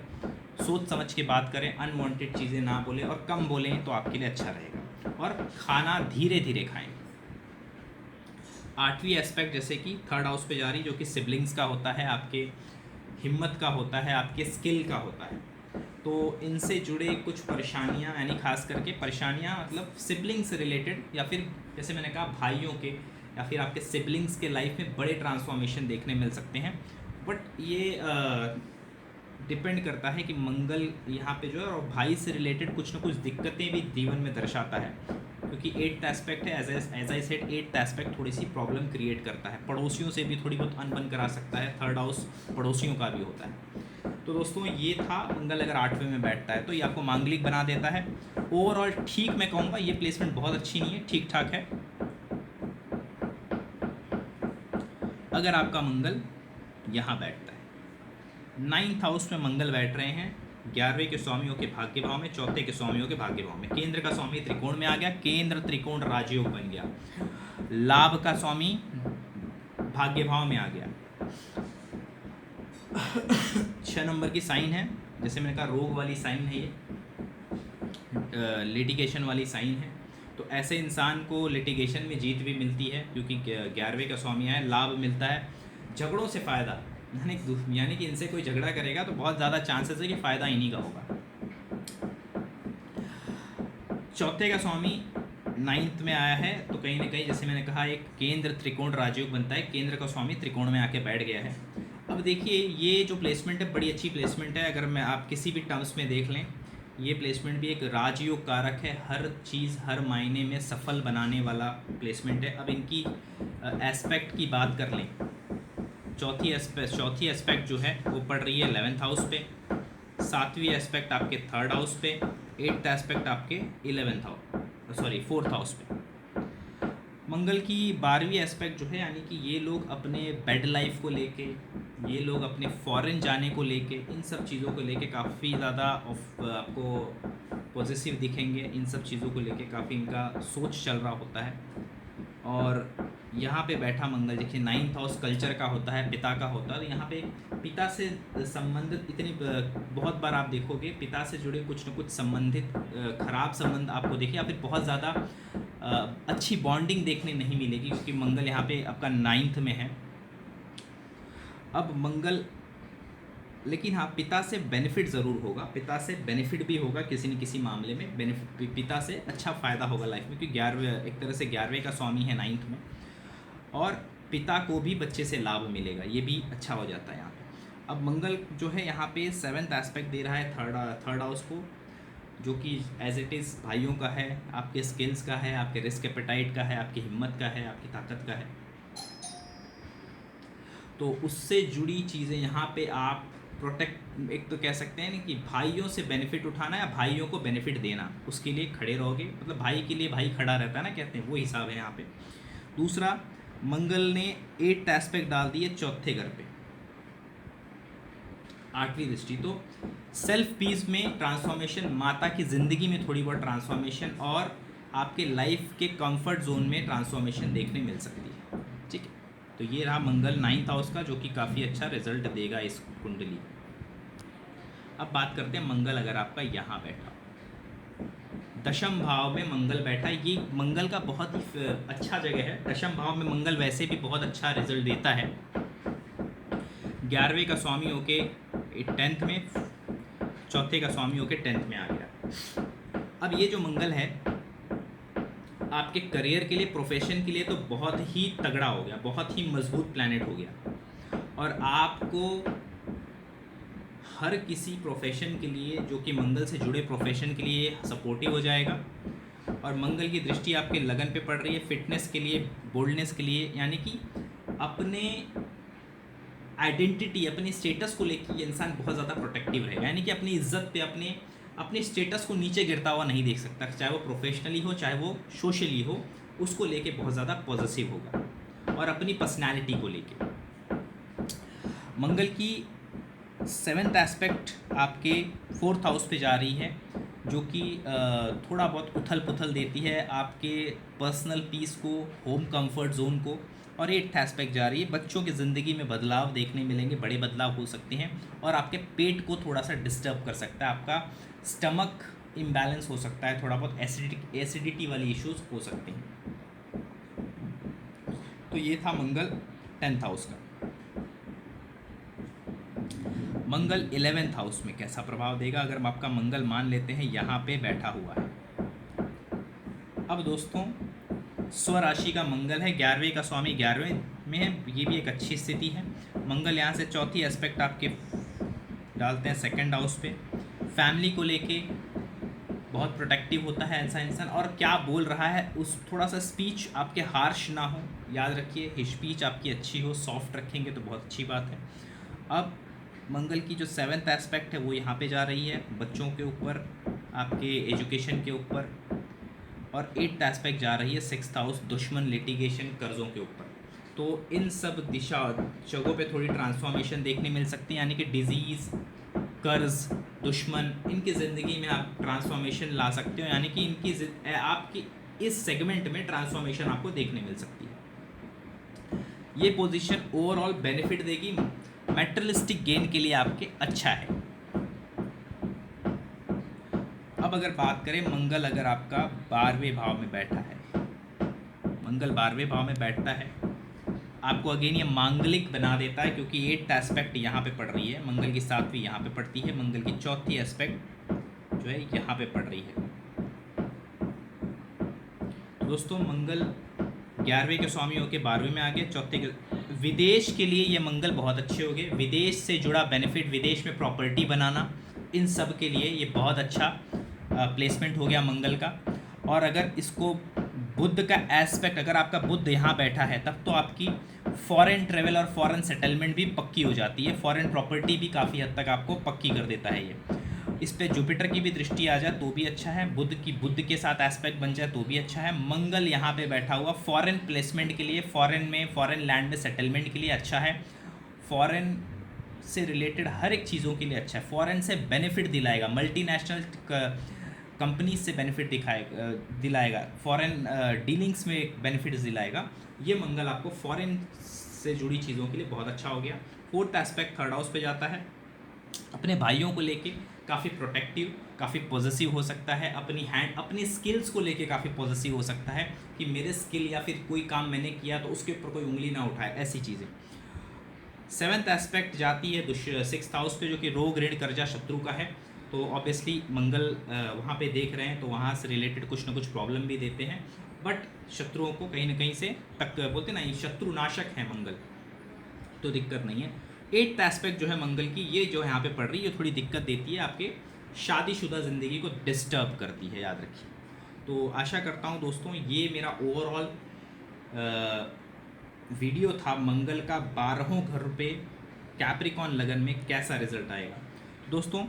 सोच समझ के बात करें, अनवांटेड चीज़ें ना बोलें और कम बोलें तो आपके लिए अच्छा रहेगा, और खाना धीरे धीरे खाएं। 8वीं एस्पेक्ट जैसे कि 3rd हाउस पे जा रही, जो कि सिबलिंग्स का होता है, आपके हिम्मत का होता है, आपके स्किल का होता है। तो इनसे जुड़े कुछ परेशानियां, यानी खास करके परेशानियां मतलब सिबलिंग से रिलेटेड, या फिर जैसे मैंने कहा भाइयों के या फिर आपके सिबलिंग्स के लाइफ में बड़े ट्रांसफॉर्मेशन देखने मिल सकते हैं। बट ये डिपेंड करता है कि मंगल यहाँ पे जो है, और भाई से रिलेटेड कुछ ना कुछ दिक्कतें भी जीवन में दर्शाता है, क्योंकि 8th एस्पेक्ट है। As I said 8th aspect थोड़ी सी प्रॉब्लम क्रिएट करता है, पड़ोसियों से भी थोड़ी बहुत अनबन करा सकता है। 3rd हाउस पड़ोसियों का भी होता है। तो दोस्तों ये था मंगल अगर 8वें में बैठता है तो ये आपको मांगलिक बना देता है। ओवरऑल ठीक मैं कहूँगा, ये प्लेसमेंट बहुत अच्छी नहीं है, ठीक ठाक है। अगर आपका मंगल यहाँ बैठता है, 9th हाउस में मंगल बैठ रहे हैं, 11वें के स्वामियों के भाग्य भाव में, 4थे के स्वामियों के भाग्य भाव में, केंद्र का स्वामी त्रिकोण में आ गया, केंद्र त्रिकोण राजयोग बन गया, लाभ का स्वामी भाग्य भाव में आ गया। 6 नंबर की साइन है, जैसे मैंने कहा रोग वाली साइन है, ये लिटिगेशन वाली साइन है। तो ऐसे इंसान को लिटिगेशन में जीत भी मिलती है, क्योंकि 11वें का स्वामी है, लाभ मिलता है, झगड़ों से फ़ायदा, यानी कि इनसे कोई झगड़ा करेगा तो बहुत ज़्यादा चांसेस है कि फ़ायदा इन्हीं का होगा। 4थे का स्वामी 9th में आया है, तो कहीं ना कहीं जैसे मैंने कहा एक केंद्र त्रिकोण राजयोग बनता है, केंद्र का स्वामी त्रिकोण में आके बैठ गया है। अब देखिए ये जो प्लेसमेंट है बड़ी अच्छी प्लेसमेंट है, अगर मैं आप किसी भी टर्म्स में देख लें, ये प्लेसमेंट भी एक राजयोग कारक है, हर चीज़ हर मायने में सफल बनाने वाला प्लेसमेंट है। अब इनकी एस्पेक्ट की बात कर लें, चौथी एस्पेक्ट जो है वो पड़ रही है 11th हाउस पे, सातवीं एस्पेक्ट आपके 3rd हाउस पे, 8th एस्पेक्ट आपके 4th हाउस पे। मंगल की 12वीं एस्पेक्ट जो है, यानी कि ये लोग अपने बेड लाइफ को लेके, ये लोग अपने फॉरेन जाने को लेके, इन सब चीज़ों को लेके काफ़ी ज़्यादा आपको पॉजिटिव दिखेंगे। इन सब चीज़ों को लेके काफ़ी इनका सोच चल रहा होता है। और यहाँ पे बैठा मंगल देखिए 9th हाउस कल्चर का होता है, पिता का होता है, तो यहाँ पे पिता से संबंधित इतनी बहुत बार आप देखोगे पिता से जुड़े कुछ न कुछ संबंधित खराब संबंध आपको देखिए, या फिर बहुत ज़्यादा अच्छी बॉन्डिंग देखने नहीं मिलेगी, क्योंकि मंगल यहाँ पे आपका 9th में है। अब मंगल, लेकिन हाँ पिता से बेनिफिट ज़रूर होगा, पिता से बेनिफिट भी होगा किसी न किसी मामले में, बेनिफिट पिता से अच्छा फ़ायदा होगा लाइफ में, क्योंकि 11वें एक तरह से 11वें का स्वामी है 9th में, और पिता को भी बच्चे से लाभ मिलेगा, ये भी अच्छा हो जाता है यहाँ पे। अब मंगल जो है यहाँ पे 7th एस्पेक्ट दे रहा है थर्ड हाउस को, जो कि एज इट इज़ भाइयों का है, आपके स्किल्स का है, आपके रिस्क एपेटाइट का है, आपकी हिम्मत का है, आपकी ताकत का है। तो उससे जुड़ी चीज़ें यहाँ पे आप प्रोटेक्ट, एक तो कह सकते हैं ना कि भाइयों से बेनिफिट उठाना या भाइयों को बेनिफिट देना, उसके लिए खड़े रहोगे, मतलब भाई के लिए भाई खड़ा रहता है ना, कहते हैं वो हिसाब है यहाँ पे। दूसरा, मंगल ने 8th एस्पेक्ट डाल दिए चौथे घर पे, 8वीं दृष्टि, तो सेल्फ पीस में ट्रांसफॉर्मेशन, माता की ज़िंदगी में थोड़ी बहुत ट्रांसफॉर्मेशन, और आपके लाइफ के कंफर्ट जोन में ट्रांसफॉर्मेशन देखने मिल सकती है। ठीक है, तो ये रहा मंगल 9th हाउस का, जो कि काफ़ी अच्छा रिजल्ट देगा इस कुंडली। अब बात करते हैं मंगल अगर आपका यहाँ बैठा, दशम भाव में मंगल बैठा, ये मंगल का बहुत ही अच्छा जगह है। दशम भाव में मंगल वैसे भी बहुत अच्छा रिजल्ट देता है, 11वें का स्वामी होके 10th में, चौथे का स्वामी होके 10th में आ गया। अब ये जो मंगल है आपके करियर के लिए, प्रोफेशन के लिए तो बहुत ही तगड़ा हो गया, बहुत ही मजबूत प्लैनेट हो गया, और आपको हर किसी प्रोफेशन के लिए, जो कि मंगल से जुड़े प्रोफेशन के लिए सपोर्टिव हो जाएगा। और मंगल की दृष्टि आपके लगन पे पड़ रही है, फिटनेस के लिए, बोल्डनेस के लिए, यानी कि अपने आइडेंटिटी, अपने स्टेटस को लेकर ये इंसान बहुत ज़्यादा प्रोटेक्टिव रहेगा, यानी कि अपनी इज्जत पे, अपने स्टेटस को नीचे गिरता हुआ नहीं देख सकता, चाहे वो प्रोफेशनली हो चाहे वो सोशली हो, उसको लेके बहुत ज़्यादा पॉजिटिव होगा। और अपनी पर्सनैलिटी को लेके मंगल की 7th एस्पेक्ट आपके 4th हाउस पे जा रही है, जो कि थोड़ा बहुत उथल पुथल देती है आपके पर्सनल पीस को, होम कंफर्ट जोन को। और 8th एस्पेक्ट जा रही है, बच्चों की ज़िंदगी में बदलाव देखने मिलेंगे, बड़े बदलाव हो सकते हैं, और आपके पेट को थोड़ा सा डिस्टर्ब कर सकता है, आपका स्टमक इम्बैलेंस हो सकता है, थोड़ा बहुत एसिडिटी वाली इश्यूज हो सकते हैं। तो ये था मंगल 10th हाउस का। मंगल 11th हाउस में कैसा प्रभाव देगा, अगर हम आपका मंगल मान लेते हैं यहाँ पे बैठा हुआ है। अब दोस्तों स्वराशि का मंगल है, 11वें का स्वामी 11वें में है, ये भी एक अच्छी स्थिति है। मंगल यहाँ से चौथी एस्पेक्ट आपके डालते हैं 2nd हाउस पे, फैमिली को लेके बहुत प्रोटेक्टिव होता है ऐसा इंसान, और क्या बोल रहा है उस थोड़ा सा स्पीच आपके हार्श ना हो, याद रखिए स्पीच आपकी अच्छी हो, सॉफ्ट रखेंगे तो बहुत अच्छी बात है। अब मंगल की जो 7th एस्पेक्ट है वो यहाँ पे जा रही है, बच्चों के ऊपर, आपके एजुकेशन के ऊपर, और 8th एस्पेक्ट जा रही है 6th हाउस, दुश्मन, लिटिगेशन, कर्ज़ों के ऊपर। तो इन सब जगहों पे थोड़ी ट्रांसफॉर्मेशन देखने मिल सकती है, यानी कि डिजीज़, कर्ज, दुश्मन, इनकी ज़िंदगी में आप ट्रांसफॉर्मेशन ला सकते हो, यानी कि इनकी आपकी इस सेगमेंट में ट्रांसफॉर्मेशन आपको देखने मिल सकती है। ये पोजीशन ओवरऑल बेनिफिट देगी, मेटेरियलिस्टिक गेन के लिए आपके अच्छा है। अब अगर बात करें मंगल अगर आपका 12वें भाव में बैठा है, मंगल 12वें भाव में बैठता है, आपको अगेन ये मांगलिक बना देता है, क्योंकि 8th एस्पेक्ट यहाँ पे पड़ रही है, मंगल की 7वीं यहाँ पे पड़ती है, मंगल की 4थी एस्पेक्ट जो है यहाँ पे पड़ रही है। दोस्तों मंगल 11वें के स्वामी होकर 12वें में आ गया, चौथे के विदेश के लिए ये मंगल बहुत अच्छे हो गए, विदेश से जुड़ा बेनिफिट, विदेश में प्रॉपर्टी बनाना, इन सब के लिए ये बहुत अच्छा प्लेसमेंट हो गया मंगल का। और अगर इसको बुध का एस्पेक्ट, अगर आपका बुध यहाँ बैठा है तब तो आपकी फॉरेन ट्रेवल और फॉरेन सेटलमेंट भी पक्की हो जाती है, फॉरेन प्रॉपर्टी भी काफ़ी हद तक आपको पक्की कर देता है ये। इस पे जुपिटर की भी दृष्टि आ जाए तो भी अच्छा है, बुध के साथ एस्पेक्ट बन जाए तो भी अच्छा है। मंगल यहाँ पे बैठा हुआ फॉरेन प्लेसमेंट के लिए, फॉरेन लैंड में सेटलमेंट के लिए अच्छा है, फॉरेन से रिलेटेड हर एक चीज़ों के लिए अच्छा है, फॉरेन से बेनिफिट दिलाएगा, मल्टीनेशनल कंपनीज से बेनिफिट दिलाएगा, फॉरेन डीलिंग्स में बेनिफिट्स दिलाएगा। ये मंगल आपको फॉरेन से जुड़ी चीज़ों के लिए बहुत अच्छा हो गया। फोर्थ एस्पेक्ट थर्ड हाउस पे जाता है, अपने भाइयों को लेके काफ़ी प्रोटेक्टिव, काफ़ी पॉजिटिव हो सकता है, अपनी स्किल्स को लेके काफ़ी पॉजिटिव हो सकता है कि मेरे स्किल या फिर कोई काम मैंने किया तो उसके ऊपर कोई उंगली ना उठाए, ऐसी चीज़ें। सेवन्थ एस्पेक्ट जाती है सिक्स्थ हाउस पे, जो कि रोग ऋण कर्जा शत्रु का है। तो ऑब्वियसली मंगल वहाँ पे देख रहे हैं तो वहाँ से रिलेटेड कुछ ना कुछ प्रॉब्लम भी देते हैं, बट शत्रुओं को कहीं ना कहीं से तक बोलते ना, ये शत्रु नाशक है मंगल, तो दिक्कत नहीं है। एट्थ एस्पेक्ट जो है मंगल की, ये जो यहाँ पे पड़ रही है थोड़ी दिक्कत देती है, आपके शादीशुदा ज़िंदगी को डिस्टर्ब करती है, याद रखिए। तो आशा करता हूँ दोस्तों ये मेरा ओवरऑल वीडियो था मंगल का 12वें घर पे कैप्रिकॉन लगन में कैसा रिजल्ट आएगा। दोस्तों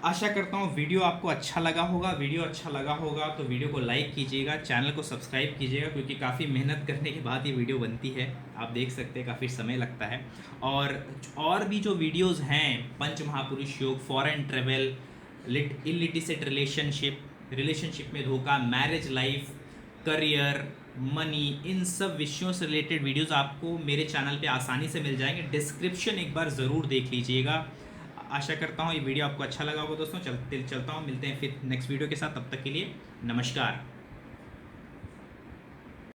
आशा करता हूँ वीडियो आपको अच्छा लगा होगा, वीडियो अच्छा लगा होगा तो वीडियो को लाइक कीजिएगा, चैनल को सब्सक्राइब कीजिएगा, क्योंकि काफ़ी मेहनत करने के बाद ये वीडियो बनती है, आप देख सकते हैं काफ़ी समय लगता है। और भी जो वीडियोस हैं, पंच महापुरुष योग, फॉरेन ट्रेवल, इलिटिसेट रिलेशनशिप में धोखा, मैरिज लाइफ, करियर, मनी, इन सब विषयों से रिलेटेड वीडियोस आपको मेरे चैनल पे आसानी से मिल जाएंगे। डिस्क्रिप्शन एक बार ज़रूर देख लीजिएगा। आशा करता हूँ ये वीडियो आपको अच्छा लगा होगा दोस्तों। चलता हूँ, मिलते हैं फिर नेक्स्ट वीडियो के साथ, तब तक के लिए नमस्कार।